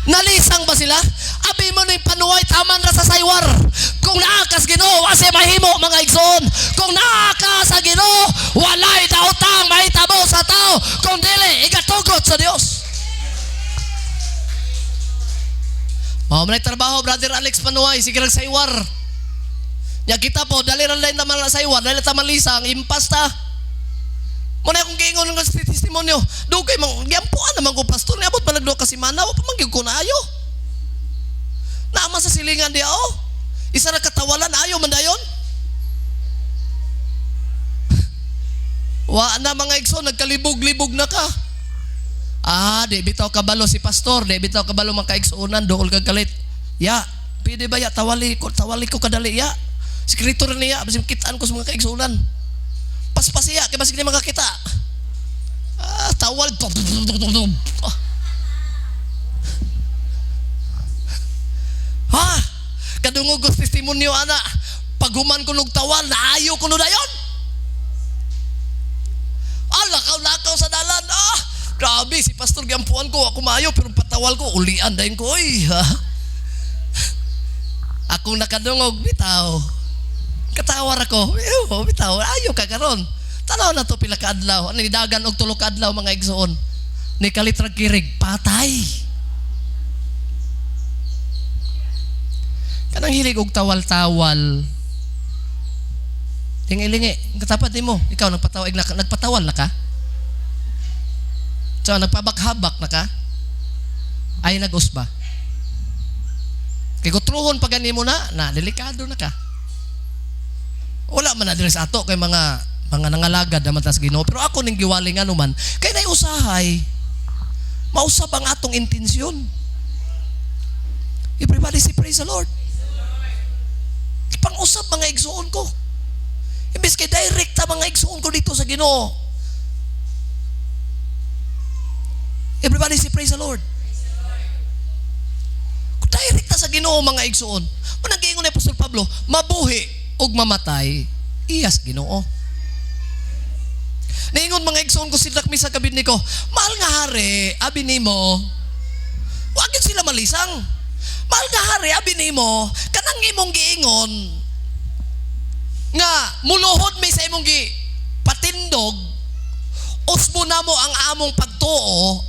Nalisang ba sila? Abi mo ni panuway taman ra sa saywar. Kung naa ka sa Ginoo, asa mahimo mga igsoon. Kung naa ka sa Ginoo, walay daotang mahitabo sa tao. Kung dili, igatugot sa Dios. Mao man trabaho Brother Alex Panuway, sige rag saywar. Ya kita po dali ra lain taman sa saywar, dali ta malisang impasta. Muna akong giingon ng testimonyo. Dugay mang giampuan naman ko pastor niabot balagdo ka semana wa pa man gyud ko naayo. Naama sa silingan di oh. Isa ra katawalan ayo man dayon. Wa na mga igsoon nagkalibog-libog na ka. Di bitaw kabalo si pastor, di bitaw kabalo mga kaigsuonan dool kag galit. Ya, pwede ba ya tawali ko kadali ya. Sekreto niya basin kitaan ko sa mga kaigsuonan. Paspasiya kay basig ni makakita. Tawal. Kadungog ko testimonyo ana. Paghuman ko ng tawal, naayo ko no dayon. Lakaw-lakaw sa dalan. Grabe si pastor giampuan ko, ako maayo pero patawal ko ulian dayon ko oy. Ako nakadungog bitaw. Katawar ako. Bitaw, ayo ka karon. Tanaw na to pila ka adlaw. Ani dagan og tulo ka adlaw mga igsoon. Ni kalitrag kirig patay. Kanang hilig og tawal-tawal. Lingi-lingi, katapat mo. Ikaw nagpatawal na ka? So nagpabak-habak na ka? Ay nag-usba. Kay kutruhon pag ganimo na delikado na ka. Wala man na diri sa ato kay mga nangalagad naman tas Ginoo, pero ako ning giwaling ano man kay nay usahay mausab ang atong intensyon. Everybody say praise the Lord. Ipang-usab mga igsuon ko. Imbes kay direct ta mga igsuon ko dito sa Ginoo. Everybody say praise the Lord. Kung direct ta sa Ginoo mga igsuon, manang giingon ni Apostol Pablo, mabuhi og mamatay iyas Ginoo. Naingon mga igsoon ko silak mi sa kabid niko, mahal nga hari, abi nimo, wa gyud sila malisang. Mahal nga hari, abi nimo, kanang imong giingon nga muluhod mi sa imong gi patindog, usbo na mo ang among pagtuo,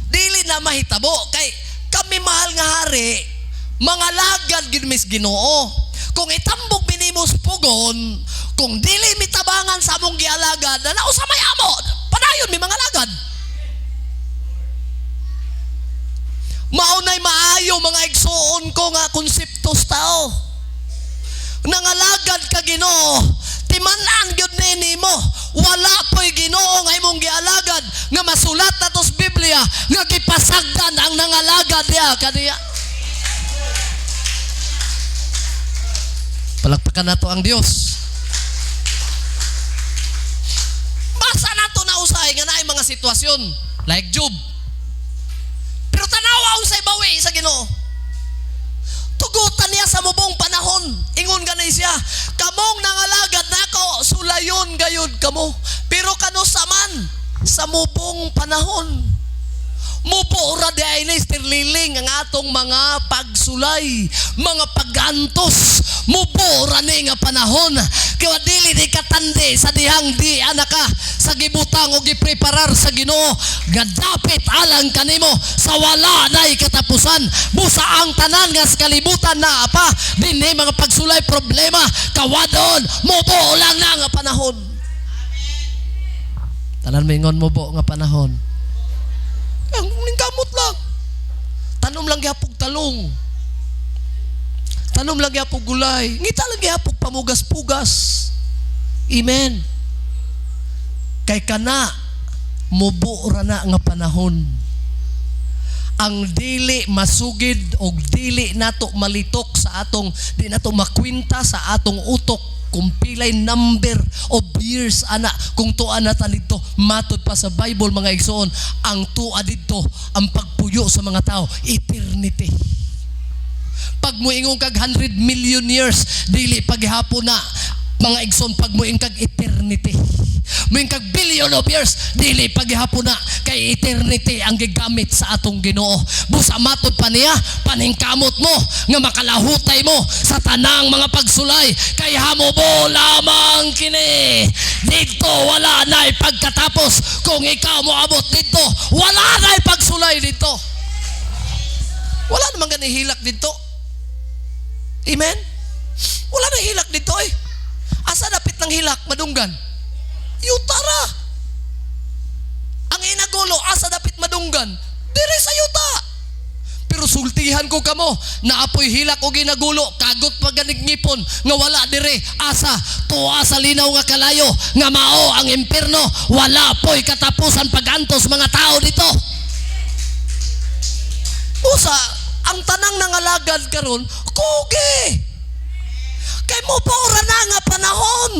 dili na mahitabo kay kami mahal nga hari, mga lagad gid mis Ginoo. Kung itambog minimos pugon, kung dili mitabangan sa among gialagad, na usa may amo, padayon mi mga lagad. Maunay maayo mga igsuon ko nga konseptos tao. Nangalagad ka Ginoo, timan-an gyud nimo, wala po'y Ginoo nga imong gialagad nga masulat nato sa Biblia nga gipasagdan ang nangalagad diha kaniya. Palakpakan nato ang Dios. Basa nato na usay nga naay mga sitwasyon like Job. Pero tanawa usay bawi sa Ginoo. Tugutan niya sa mubong panahon. Ingon ganay siya, kamong nangalagad nako, sulayon gayud kamo. Pero kano saman sa mubong panahon, mubo ra di ay istirliling ang atong mga pagsulay, mga pagantos, mubo ra ni nga panahon. Kaya dili di katandi sa dihang di anaka sa gibutang o gipreparar sa Ginoo nga dapit alang kanimo sa wala nay katapusan. Busa ang tanan nga sa kalibutan na apa dinhi mga pagsulay problema kawadon mubo lang na nga panahon. Tanan mingon mubo nga panahon. Ang kamot lang. Tanom lang gyapog talong. Tanom lang gyapog gulay. Ngita lang gyapog pamugas-pugas. Amen. Kay kana mubo ra na nga panahon. Ang dili masugid og dili nato malitok sa atong di nato makwinta sa atong utok kung pilay number of years ana kung tuwa na dito matod pa sa Bible mga igsoon, ang tuwa dito ang pagpuyo sa mga tao eternity. Pag moingon kag 100 million years dili paghapon na mga igsoon, pag moingon kag eternity, moingon kag billion of years dili paghapon na kay eternity ang gigamit sa atong Ginoo. Busa matod pa niya paningkamot mo nga makalahutay mo sa tanang mga pagsulay kay hamubo lamang kini. Dito wala na'y pagkatapos. Kung ikaw mo abot dito, wala na'y pagsulay dito. Wala namang ganihilak dito. Amen? Wala na'y hilak dito eh. Asa dapit ng hilak, madunggan? Yutara. Ang inagulo, asa dapit madunggan? Dire sa yuta. Pero sultihan ko kamo, naapoy hilak o ginagulo, kagot paganig ngipon, nga wala dire, asa, tuwa sa linaw nga kalayo, nga mao ang impierno, wala po'y katapusan pagantos mga tao dito. Usa, ang tanang nangalagad karon, kugi. Kay mo po ora na nga panahon.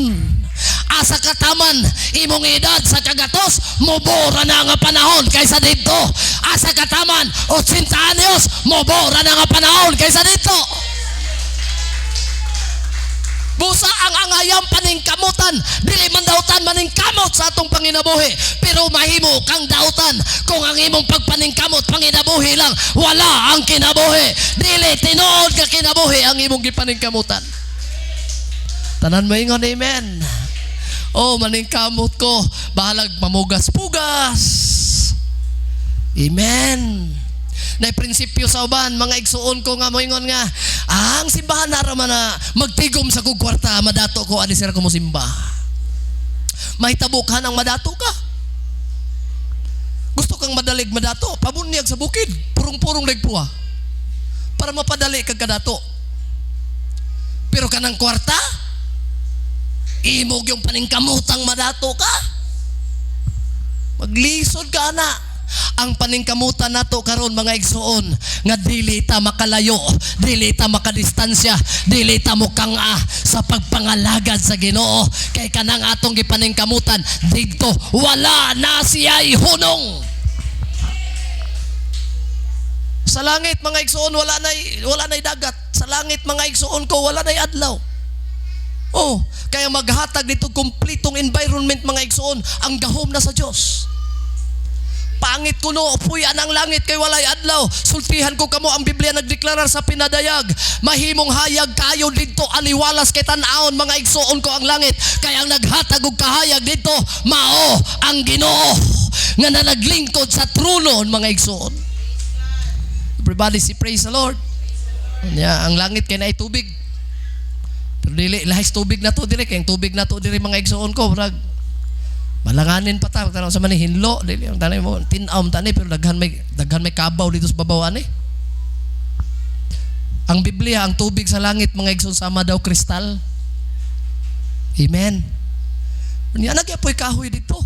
Asa kataman imong edad sa kagatos, mobora na nga panahon kaysa dito. Asa kataman 80 anyos, mobora na nga panahon kaysa dito. Busa ang angayang paningkamutan, dili man dautan maningkamot sa atong panginabuhi, pero mahimo kang dautan kung ang imong pagpaningkamot panginabuhi lang, wala ang kinabuhi. Dili tinuod ka kinabuhi ang imong gipaningkamutan. Tanan mo ingon amen. Oh, maningkamot ko, bahalag mamugas-pugas. Amen. Na prinsipyo sa uban, mga igsuon ko nga moingon nga, ang simbahan na raman na magtigom sa kong kwarta, madato ko, adi sira ko mo simba. Mahitabo ka ng madato ka. Gusto kang madalig madato, pabunyag sa bukid, purong-purong legpuha, para mapadali kag kadato. Pero kanang kwarta, imog yung paningkamutang madato ka. Maglisod ka na. Ang paningkamutan nato karon mga igsoon nga dili ta makalayo, dili ta makadistansya, dili ta mukang-a sa pagpangalagad sa Ginoo. Kay kanang atong gipaningkamutan didto wala na siya'y hunong. Sa langit mga igsoon wala nay dagat. Sa langit mga igsoon ko wala nay adlaw. Oh, kaya maghatag dito kumplitong environment mga igsoon ang gahom na sa Dios. Pangit kuno upuyan ang langit kay walay adlaw. Sultihan ko kamo ang Biblia nagdeklarar sa pinadayag. Mahimong hayag kayo dito aliwalas kay tan-aon mga igsoon ko ang langit. Kaya ang naghatag og kahayag dito mao ang Ginoo nga naglingkod sa trono mga igsoon. Everybody say praise the Lord. Yeah, ang langit kay naay tubig. Pero dili lahis tubig na to dili kay tubig na to dili mga igsoon ko brag malanganin pa ta tanaw sa manihinlo dili ang tanay mo tin-am tani pero daghan may kabaw dito sa babaw ani. Ang Biblia ang tubig sa langit mga igsoon sama daw kristal. Amen. Unya nagyapoy kahoy dito.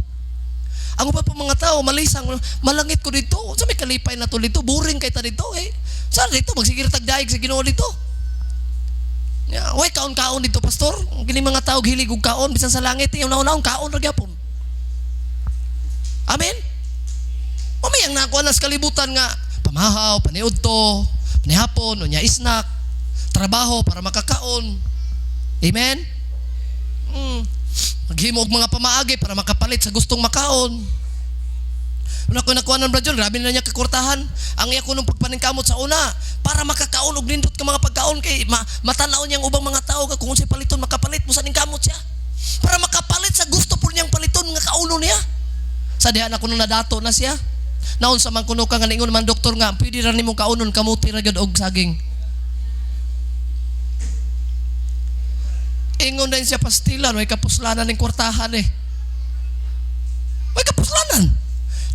Ang upa pa mga tao malisang malangit ko dito. Sa may kalipay na to dito, boring kay ta dito eh. Saan dito magsigir tagdaig sa Ginoo dito. Ya, way kaon-kaon dito pastor. Kini mga tao hilig og kaon bisan sa langit yung nauna-una kaon ra gyapon. Amen. Mamayang nakuha na sa kalibutan nga pamahaw, paniudto, panihapon, unya isnak, trabaho para makakaon. Amen. Maghimo og mga pamaagi para makapalit sa gustong makaon. Una ko nakuha ng Brad John, grabe na niya kakurtahan. Ang iya ko nung pagpaningkamot sa una para makakaon og nindot ka mga pagkaon kay matanaw niyang ubang mga tao kung si paliton makapalit mo sa ningkamot siya. Para makapalit sa gusto po niyang paliton nga kauno niya. Sa diha na kuno nadato na siya. Naon sa man kuno ka nga ningon man doktor nga pwede ra nimo kaunon kamuti ra gyud og saging. Ingon din siya pastilan, may kapuslanan ng kwartahan eh. May kapuslanan.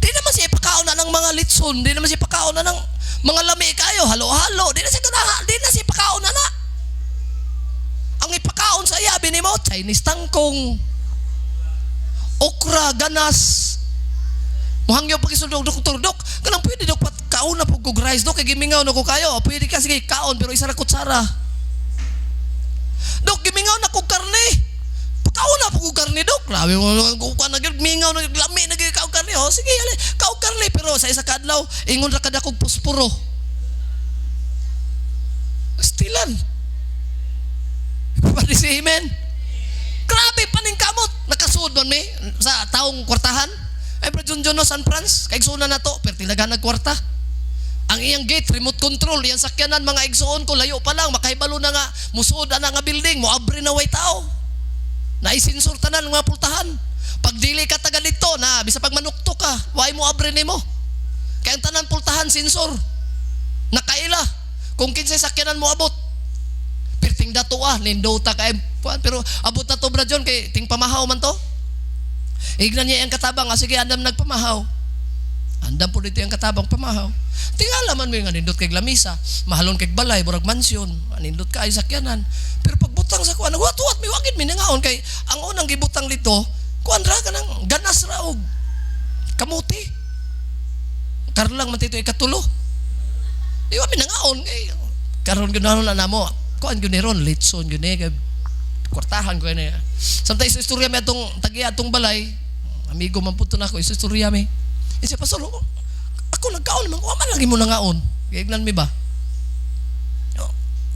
Di naman siya ipakaon na ng mga litson, di naman siya ipakaon na ng mga lami kayo, halo-halo, di na siya ipakaon na. Ang ipakaon sa iya, bini mo, Chinese tangkong, okra, ganas, muhangyo pag isudok, dok, kanang pwede dok, kaon na po kog rice, dok, kay gimingaw na ko kayo, pwede ka sige kaon, pero isa na kutsara. Dok, gimingaw na kog karne. Pagkaon na po kog karne, dok. Grabe mo, mingaw na, lami na kaog karne. O, sige, kaog karne. Pero sa isa kadlaw, ingon ra kada kog posporo. Stilan. Everybody say amen. Grabe, paningkamot. Nakasuod man mi sa taong kwartahan. Ay, Brad John no, San Franz. Kaigsunan na to, pero tilaga nagkwarta. Ang iyang gate, remote control, iyang sakyanan, mga igsuon ko, layo pa lang, makahibalo na nga, musuod na nga building, moabre na way tao. Naisinsur tanan ng mga pultahan. Pag dili ka taga dito, na, bisa pag manukto ka, way mo abre ni mo. Kaya ang tanan pultahan, sinsor. Nakaila. Kung kinsay sakyanan mo abot. Pirting dato nindota ka, pero abot na to Brad John, kay ting pamahaw man to. Ignan niya yung katabang, sige, andam nagpamahaw. Andam po dito yung katabang pamahaw. Tingala man mo yung anindot kay lamisa, mahalon kay balay, burag mansyon, anindot ka ay sakyanan. Pero pagbutang sa kuan, nagwatuwat, may wagid, may nangaon kay ang unang gibutang dito, kuan ra ka ng ganas ra og kamuti. Karon lang man dito ikatulo. Di ba may nangaon kay karon ganaon na namo. Kuan gyud ni ron, litson gyud ni kay kwartahan ko ni. Sometimes sa istorya mi atong tagiya atong balay, amigo man pudto nako sa istorya mi. Isa pastor, ako nagkaon man, man lagi mo nangaon. Gignan mi ba?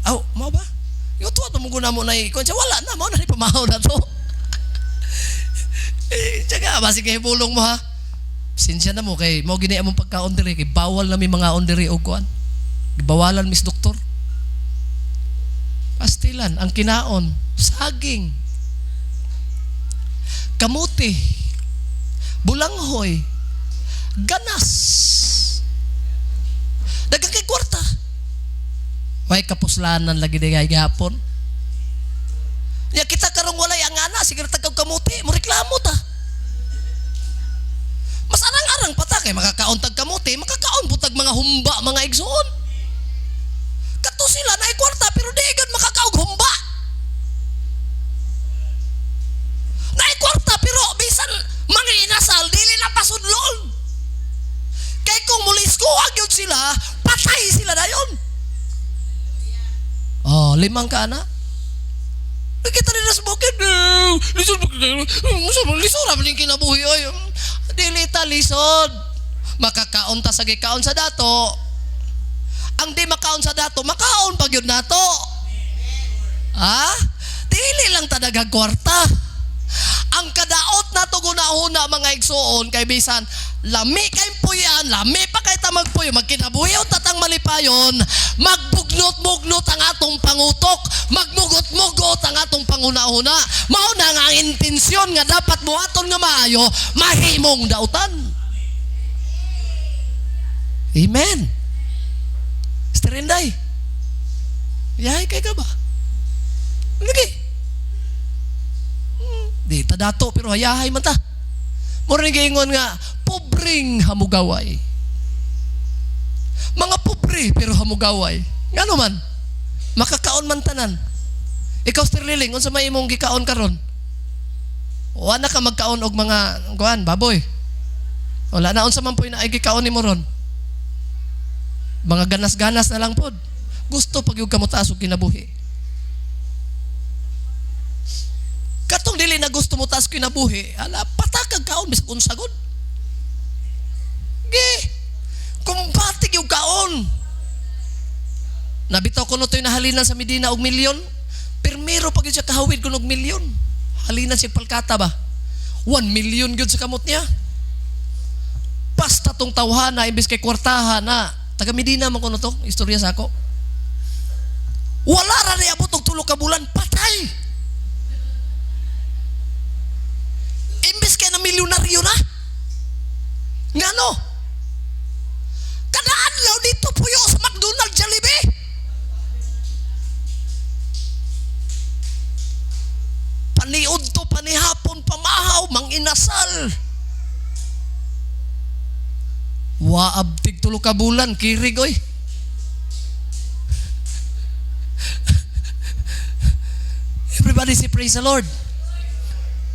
Aw, mo ba? Yo tuwa mo guna mo na ikon siya wala na mo na ni pamahaw na to. Tsaka basi kay bulong mo ha. Sinsya na mo kay mo gini among pagkaon diri kay bawal na mi mga on diri og kuan. Gibawalan mis doktor. Pastilan ang kinaon, saging. Kamuti. Bulanghoy. Ganas. Dagang kay kwarta. Way kapuslanan lagi digay gihapon. Ya kita karong walay ang ana sige tagaw kamuti, mo reklamo ta. Mas arang-arang pa ta kay makakaon tag kamuti, makakaon putag mga humba, mga igsoon. Kato sila na kwarta pero di gud makakaog humba. Na kwarta pero bisan mga inasal dili na pasudlon. 5 ka ana. Kita rin na sa bukid. Lisura pa rin kinabuhi. Dili ta lisod. Makakaon ta sa gikaon sa dato. Ang di makaon sa dato, makaon pag yun nato. Dili lang tadagang kwarta. Ang kadaot na to gunahuna mga igsoon kay bisan lami kay puyan, lami pa kay tamagpuyo, magkinabuhiw tatang malipayon, magbugnot-bugnot ang atong pangutok, magmugot-mugot ang atong pangunahuna. Mao na nga ang intensyon nga dapat buhaton nga maayo, mahimong dautan. Amen. Sterinday. Yahay kay ka ba? Lagi. Di ta dato pero hayahay man ta. Mura ni gaingon nga pobreng hamugaway. Mga pobre pero hamugaway. Ngano man? Makakaon man tanan. Ikaw Sterling, unsa may imong gikaon karon? Wala ka magkaon og mga kuan baboy. Wala na unsa man poy na ay gikaon nimo ron. Mga ganas-ganas na lang pod. Gusto pag yung kamutaas og kinabuhi. Katong dili na gusto mo taas kinabuhi, ala patakag kaon bisag unsagod. Kumbatig yung kaon. Nabitaw ko no to'y nahalinan sa Medina og milyon. Pirmiro pag yun siya kahawid ko og milyon. Halinan siya palkata ba? 1 million yun sa kamot niya. Basta tong tawhana imbis kay kwartaha na taga Medina man ko no to, istorya sa ako. Wala ra ni abot og 3 ka bulan patay. Imbis kay na milyonaryo na. Ngano? Kadaan law dito puyo sa McDonald's Jollibee. Paniud to, panihapon, pamahaw, manginasal. Waabtig 3 ka bulan, kirig oy. Everybody say praise the Lord.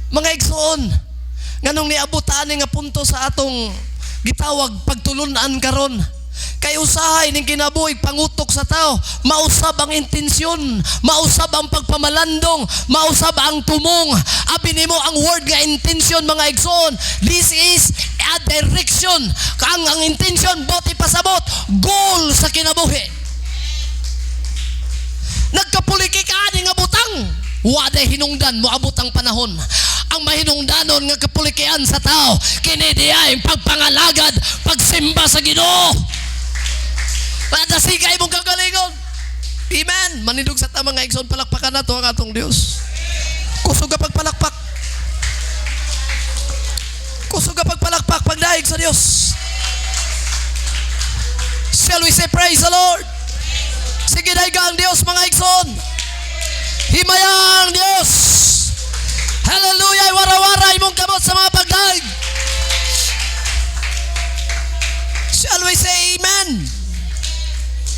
Mga igsoon, nganong niabutan nga punto sa atong gitawag pagtulunan karon. Kay usahay ning kinabuhi pangutok sa tao, mausab ang intensyon, mausab ang pagpamalandong, mausab ang tumong. Abi nimo ang word nga intensyon mga igsoon. This is a direction. Ang intensyon boti pasabot, goal sa kinabuhi. Nagkapuliki ka ani nga butang, waday hinungdan mo abot ang panahon. Ang mahinungdanon nga kapulikian sa tao kini diay pagpangalagad, pagsimba sa Ginoo.Pada sigay mong kagalingon. Amen. Manidog sa ta mga igsoon, palakpakan nato ang atong Dios. Kusog ka pagpalakpak. Kusog ka pagpalakpak pagdaig sa Dios. Shall we say praise the Lord? Sige dayga ang Dios mga igsoon. Himayang Dios. Hallelujah, wara-wara imong kamot sa mga pagdaig. Shall we say amen?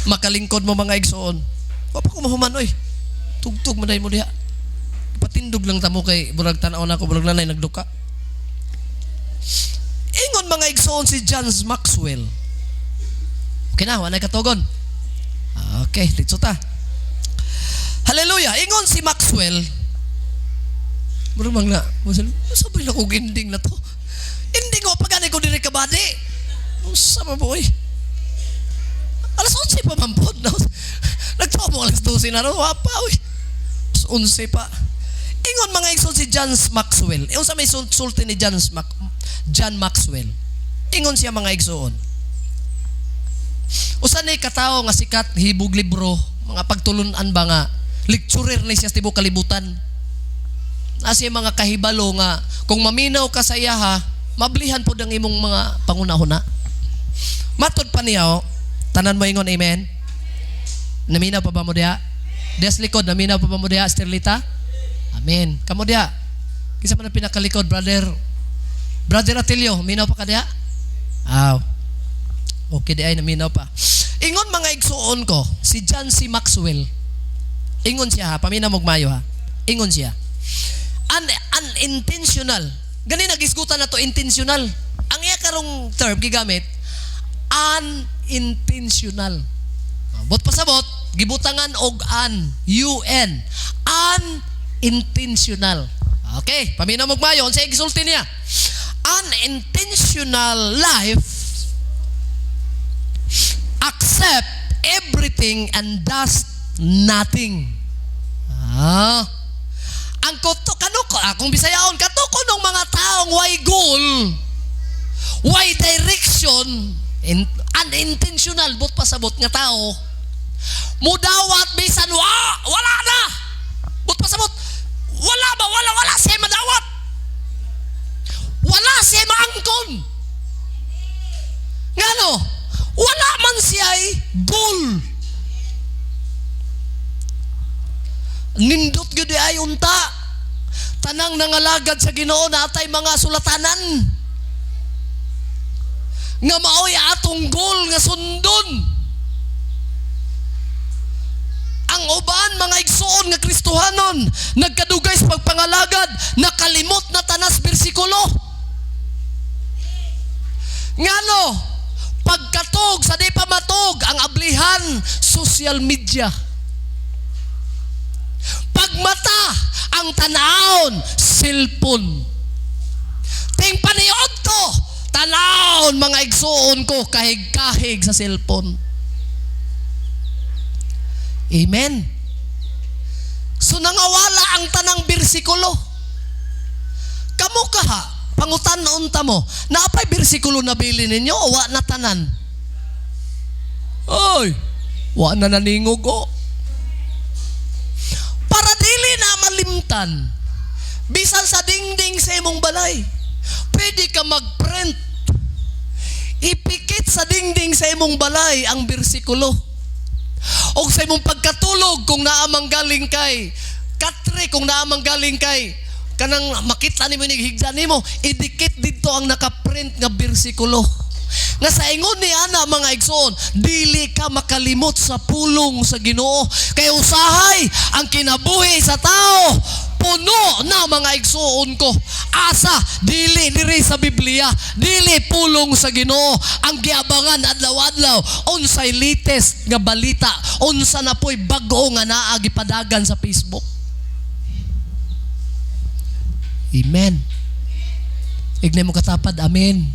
Makalingkod mo mga igsoon. Wapa ko mahuman oy. Tugtog man mo diha. Patindog lang ta mo kay burag tan-aw na ko, burag nanay nagduka. Ingon mga igsoon si John Maxwell. Okay na, wanay katugon. Okay, dito ta. Hallelujah. Ingon si Maxwell. Murang na, sabi na kong ending na to. Ending ko, pag-anay ko diri kabady. Sama boy. Alas 11 pa mampod. Nagtawa mo alas 12 na rin. Wapa, uy. Alas 11 pa. Ingon mga igsoon si John Maxwell. Ingon sa may sulti ni John Maxwell. Ingon siya mga igsoon. Usa ni katao nga sikat, hibog libro, mga pagtulunan ba nga, lecturer ni siya sa tibok kalibutan. Nasi mga kahibalo nga kung maminaw ka sa iyaha, mablihan po ang imong mga pangunahuna. Matod pa niya, tanan mo ingon amen. Naminaw pa ba mo diha? Des likod, naminaw pa ba mo diha, Sterlita? Amen. Kamo diha. Kisa man ang pinakalikod, brother Atilio, minaw pa ka diha? Okay di ay naminaw pa. Ingon mga igsuon ko, si John C. Maxwell. Ingon siya ha, paminaw mong mayo ha. Ingon siya. Unintentional. Gani nagisgutan na to intentional. Ang iya karong term gigamit unintentional. Bot pasabot gibutangan og UN. Unintentional. Okay, paminaw mo mayo. Unsay gisulti niya? Unintentional life accept everything and does nothing. Ang kuto kung Bisayaon katuko ng mga taong way goal, way direction, unintentional but pasabot nga tao. Mudawat bisan wala na. But pasabot wala siya madawat. Wala siya maangkon. Ngano? Wala man siya'y goal. Nindot gyud ay unta. Tanang nangalagad sa Ginoo natay mga sulatanan. Nga maoy atong goal nga sundon. Ang uban mga igsoon nga Kristohanon nagkadugay sa pagpangalagad, nakalimot na tanas bersikulo. Ngano? Pagkatog sa di pa matog ang ablihan social media. Pagmata ang tanawon cellphone. Ting paniod ko tanawon mga igsoon ko kahig-kahig sa cellphone. Amen. So nangawala ang tanang bersikulo. Kamo kaha pangutan-on ta mo, naapay bersikulo na bili ninyo o wa na tanan? Oy, wa na naningog o. Para dili na malimtan, bisan sa dingding sa imong balay, pwede ka mag-print. Ipikit sa dingding sa imong balay ang bersikulo. O sa imong pagkatulog kung naamang galing kay katre, kung naamang galing kay kanang makita nimo ni higda nimo, idikit dito ang nakaprint nga bersikulo. Nga sa ingon ni ana mga igsoon, dili ka makalimot sa pulong sa Ginoo. Kay usahay ang kinabuhi sa tao puno na mga igsoon ko. Asa dili diri sa Biblia, dili pulong sa Ginoo ang giabangan adlaw-adlaw. Unsay latest nga balita, unsa na po'y bag-o nga naa gipadagan sa Facebook. Amen. Ignay mo katapad, amen.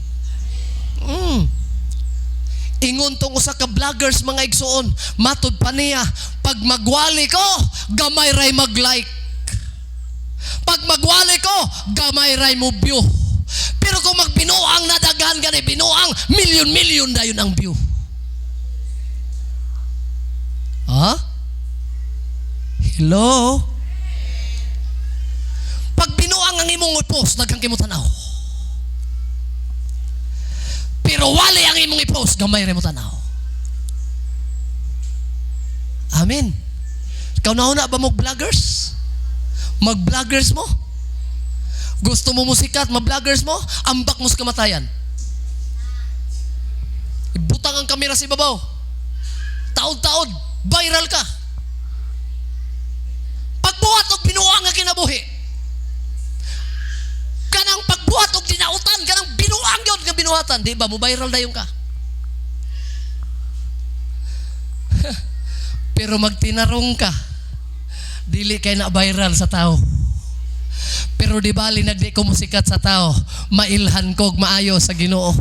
Ingon tong usa ka vloggers mga igsoon, matud pa niya, pag magwali ko, gamay ray mag-like. Pag magwali ko, gamay ray mo view. Pero kung magbinuang na daghan gani, binuang milyon-milyon dayon ang view. Hello? Pag binuang ang imong i-post, daghang kimutanaw. Pero wali ang imong i-post, gamay rin mo tanaw. Amen. Ikaw na ba mag-vloggers? Mag-vloggers mo? Gusto mo musikat, mag-vloggers mo? Ambak mo sa kamatayan. Ibutang ang kamera sa ibabaw. Taod-taod, viral ka. Pagbuhat o binuang nga kinabuhi. Kanang pagbuhat o dinautan, kanang binuang yun nga binuhatan. Di ba, mo viral na yung ka. Pero magtinarong ka, dili kay na viral sa tao. Pero di bali nagdi ko musikat sa tao, mailhan kog maayo sa Ginoo.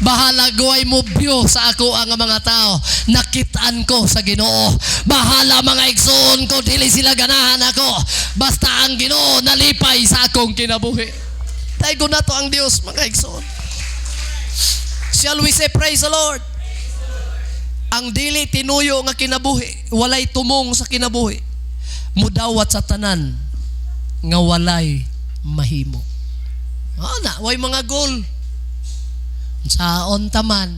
Bahala guway mo view sa ako ang mga tao, nakitaan ko sa Ginoo. Bahala mga igsoon ko, dili sila ganahan ako. Basta ang Ginoo nalipay sa akong kinabuhi. Taygo na to ang Dios mga igsoon. Shall we say praise the Lord? Ang dili tinuyo nga kinabuhi, walay tumong sa kinabuhi, mudawat sa tanan nga walay mahimo. Way mga goal. Saon taman,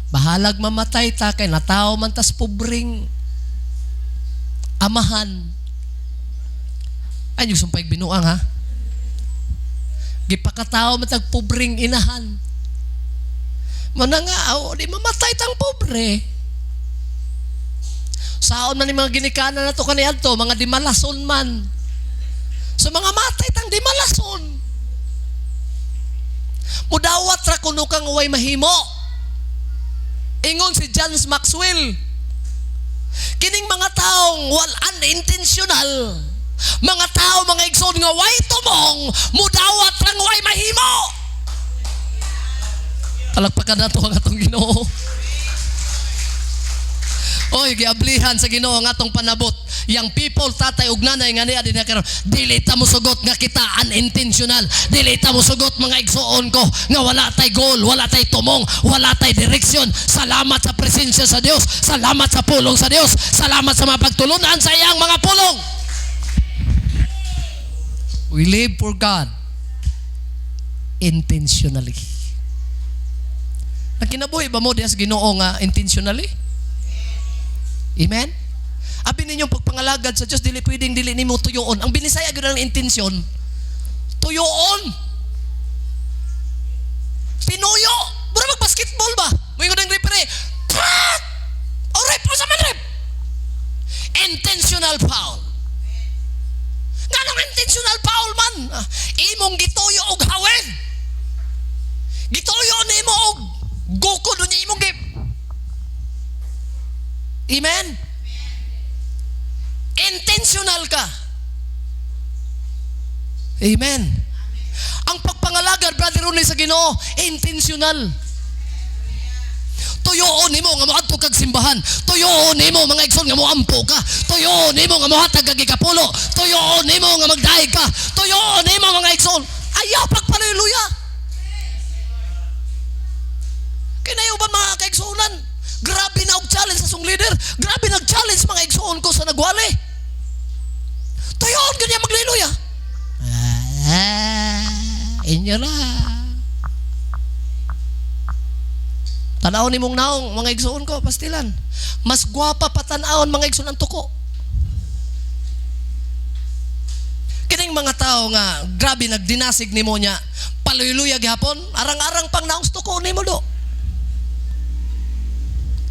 bahalag mamatay ta kay natao man tas pobring amahan. Ay, yung sumpay binuang ha. Gipakatao man tag pobring inahan. Manangao, di mamatay tang pobre. Saon man ni mga ginikanan na to kaniadto, mga dimalason man. So mga matay tang dimalason. Mudawat ra kuno kang way mahimo. Ingon si John Maxwell, kining mga taong unintentional, mga tao, mga igsoon nga way tumong, mudawat lang way mahimo. Palagpakan na ito ang atong Ginoo. Oy, giablihan sa Ginoo ang atong panabot. Yang people, tatay ug nanay nga niya din karon, dili ta mo sugot nga kita unintentional. Dili ta mo sugot mga igsoon ko nga wala tay goal, wala tay tumong, wala tay direksyon. Salamat sa presensya sa Dios. Salamat sa pulong sa Dios. Salamat sa mga pagtulunan sa iyang mga pulong. We live for God intentionally. Nakinabuhi ba mo diya sa Ginoo nga intentionally? Amen? Abi ninyong pagpangalagad sa Diyos, dili pwedeng dili nimo tuyoon. Ang binisaya gyud ang intensyon, tuyoon. Pinuyo. Mura mag-basketball ba? Moingon ang referee. O rep, o sa man rep. Intentional foul. Nganong intentional foul man? Imong gituyo og hawid. Gituyo nimo og guko do ni imong game. Amen? Intentional ka. Amen? Ang pagpangalagad, brother Ronnie, sa Ginoo, intentional. Tuyoon nimo nga moadto kag simbahan. Tuyoon nimo mga igsoon nga moampo ka. Tuyoon nimo nga mohatag kag ikapulo. Tuyoon nimo nga magdaig ka. Tuyoon nimo mga igsoon. Ayaw pagpaleluya. Kinayo ba mga kaigsuonan? Grabe na og challenge sa song leader. Grabe nag-challenge mga igsuon ko sa nagwali. Tuyoon ganyan magliluya. Inyo na. Tanaw ni mong naong mga igsuon ko, pastilan. Mas gwapa patanawon mga igsuon ang tuko. Kining mga tao nga grabe nagdinasig nimo nya paluya gihapon, arang-arang pang naong tuko nimo do.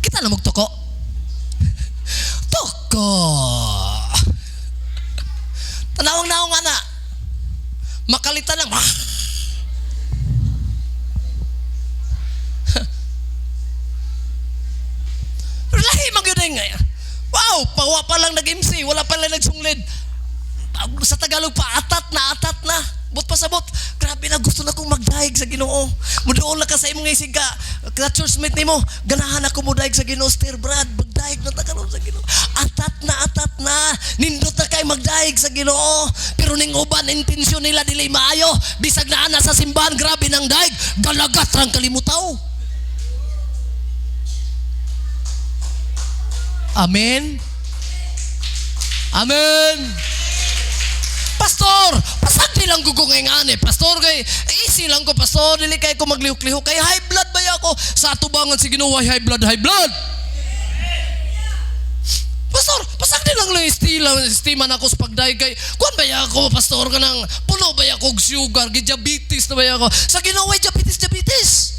Kita na magtuko. Tuko. Tanawang naong ana. Makalitan lang. Lahi magyudeng. Wow, pawa pa lang nag-MC, wala pa lang nagsunglid. Sa Tagalog pa, atat na. But pasabot, grabe na gusto na kong magdaig sa Ginoo. Mudoon lang ka sa imong isig ka. Churchmate nimo, ganahan ako mudaig sa Ginoo, Stir Brad, magdaig na tagaroon sa Ginoo. Atat na. Nindot na kay magdaig sa Ginoo. Pero ning uban intensyon nila dili maayo. Bisag na ana sa simbahan, grabe nang daig, galagat rang kalimutaw. Amen. Amen. Pastor, pasagdi lang gugong ngane. Pastor, kay easy lang ko, pastor, dili kay ko maglihok-lihok. Kay high blood ba ako? Sa atubangan si Ginoo high blood. Pastor, pasagdi lang estiman ako sa pagdaig kay kuan ba ako, pastor, kanang puno ba ako og sugar, diabetes na ba ako? Sa Ginoo diabetes.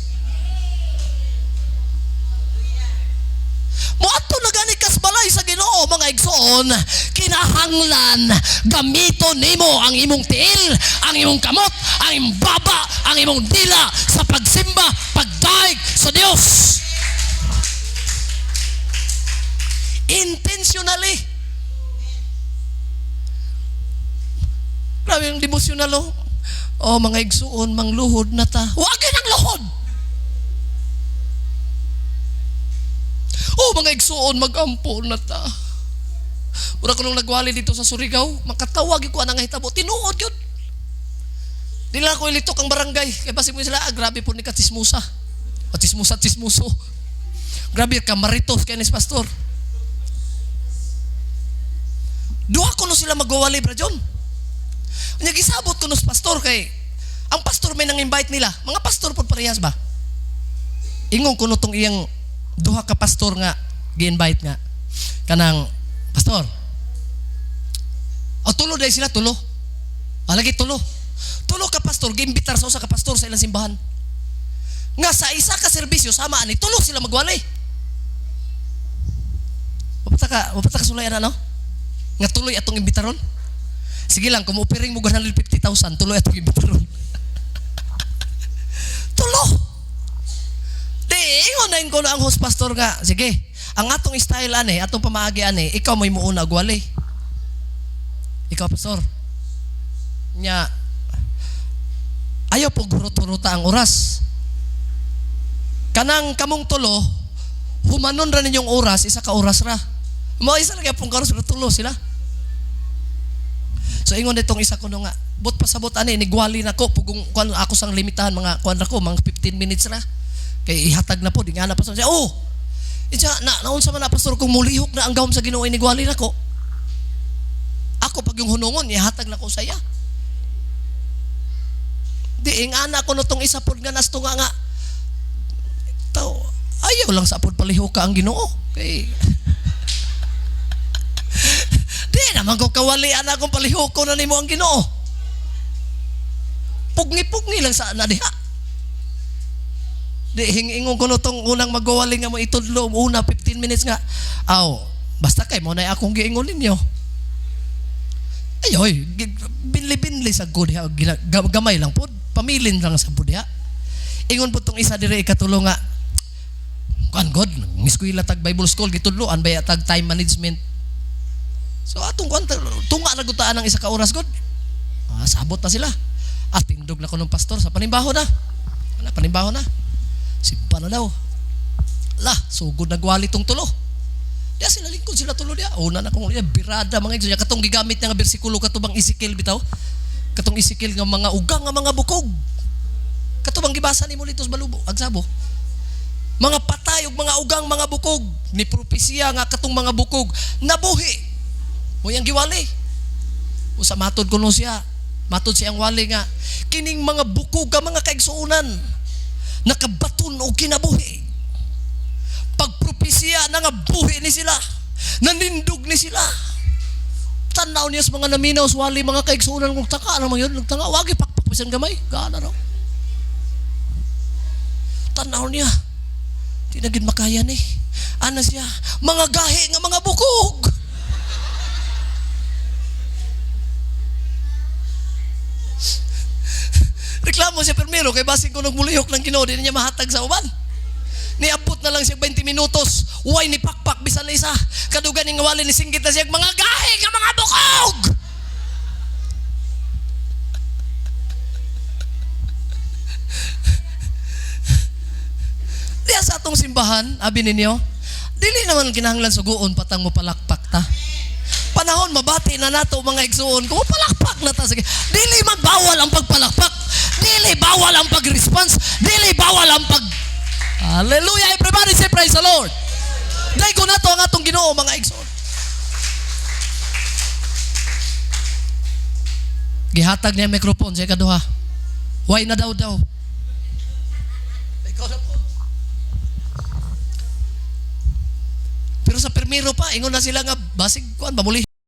Moadto na gani kas balay sa Ginoo mga igsoon, kinahanglan gamiton nimo ang imong tiil, ang imong kamot, ang imong baba, ang imong dila sa pagsimba, pagdaig sa Dios. Intentionally. Grabe yung devotional mga igsoon, mangluhod na ta. Huwag ang luhod. Mga igsuon, mag-ampo na ta. Mura ko nung nagwali dito sa Surigao, makatawag ko anang hitabo. Tinuod yun. Di lang ako ilitok ang barangay. Kaya basi mo sila, grabe po ni katismusa. Tismuso. Grabe ka, maritos kaya ni pastor. Duha ko no sila magwawali, bra John. Nagisabot ko no pastor kay ang pastor may nang-invite nila. Mga pastor po parehas ba? Ingong ko no tong iyang duha ka pastor nga gi-invite nga kanang pastor. Tulo dahil sila, tulo. Lagi tulo ka pastor, gi-imbitar sa usa ka pastor sa ilang simbahan. Nga sa isa ka serbisyo sama ani tulo sila magwalay. Wapata ka sulayan ano? Nga tuloy atong imbitaron. Sige lang, kung offering mo 150,000, tuloy atong imbitaron. Tulo. Di ingon na ko na ang host pastor nga, sige, ang atong style ani, atong pamaagi ani, ikaw may muuna gwali. Ikaw pastor. Nya ayaw po gurot-huruta ang oras. Kanang kamong tulo, humanon ra ninyong oras, isa ka oras ra. Mo isa lagi pong karos tulo sila. So ingon ditong isa ko nga, but pasabot ani nigwali nako pugong kuan ako sang limitahan mga kuan ra ko mga 15 minutes ra. Kay ihatag na po di nga na pastor. Oh. Itsa naunsa man na pastor kung mulihok na ang gawom sa Ginoo nigwali nako. Ako pag yung hunungon ihatag na ko saya. Di ing ana ko no tong isa pod nga nasto nga taw ayaw lang sa pod palihok ka ang Ginoo. Kay di naman ko kawalian akong palihok ko na nimo ang Ginoo. Pugni-pugni lang sa na diha. Di hingingon ko no tong unang magwali nga mo itudlo una 15 minutes nga. Aw, basta kay mo na akong giingon ninyo. Ayoy, binli-binli sa good gamay lang po. Pamilin lang sa budya. Ingon po tong isa dire ikatulo nga. Kuan God, miskuila tag Bible school gitudloan baya tag time management. So atong kuan tunga na gutaan ang isa ka oras God. Sabot na sila. At tindog na ko ng pastor sa panimbaho na. Panimbaho na. Simpa na daw. Sugod na gwali tong tulo. Diya sila lingkod sila tulo diya. Una na kong birada mga igsoon. Katong gigamit nga bersikulo katubang Ezekiel bitaw. Katong Ezekiel nga mga ugang nga mga bukog. Katubang gibasa ni mo litos balubo, agsabo. Mga patay ug mga ugang mga bukog. Ni propesya nga katong mga bukog nabuhi. Mo yang giwali. Usa matod kuno siya. Matod siyang wali nga kining mga bukog nga mga kaigsuonan nakabaton og kinabuhi. Pagpropesya na nga buhi ni sila. Nanindog ni sila. Tanaw niya sa mga naminaw wali mga kaigsuonan kung taka naman yun nagtanga wagi pakpak bisan gamay gaana raw tanaw niya di na gid makaya ni ana siya mga gahi nga mga bukog reklamo siya permero kay basig ko nagmulihok ng Ginoo di niya mahatag sa uban. Niabot na lang siya 20 minutos. Uway ni pakpak bisan na isa. Kadugan ning wali ni singgit na siya mga gahi nga mga bukog. Diya sa atong simbahan, abi ninyo, dili naman kinahanglan suguon patang mo palakpak ta. Panahon mabati na nato mga igsuon ko palakpak na ta sige. Dili man bawal ang pagpalakpak. Dili bawal ang pag-response. Dili bawal ang Hallelujah! Everybody say praise the Lord. Dahil ko na to ang atong Ginoo mga igsoon. Gihatag niya microphone sa ikaduha. Why na daw? Ikaw na po. Pero sa permiro pa, ingon na sila nga basig kuan mamuli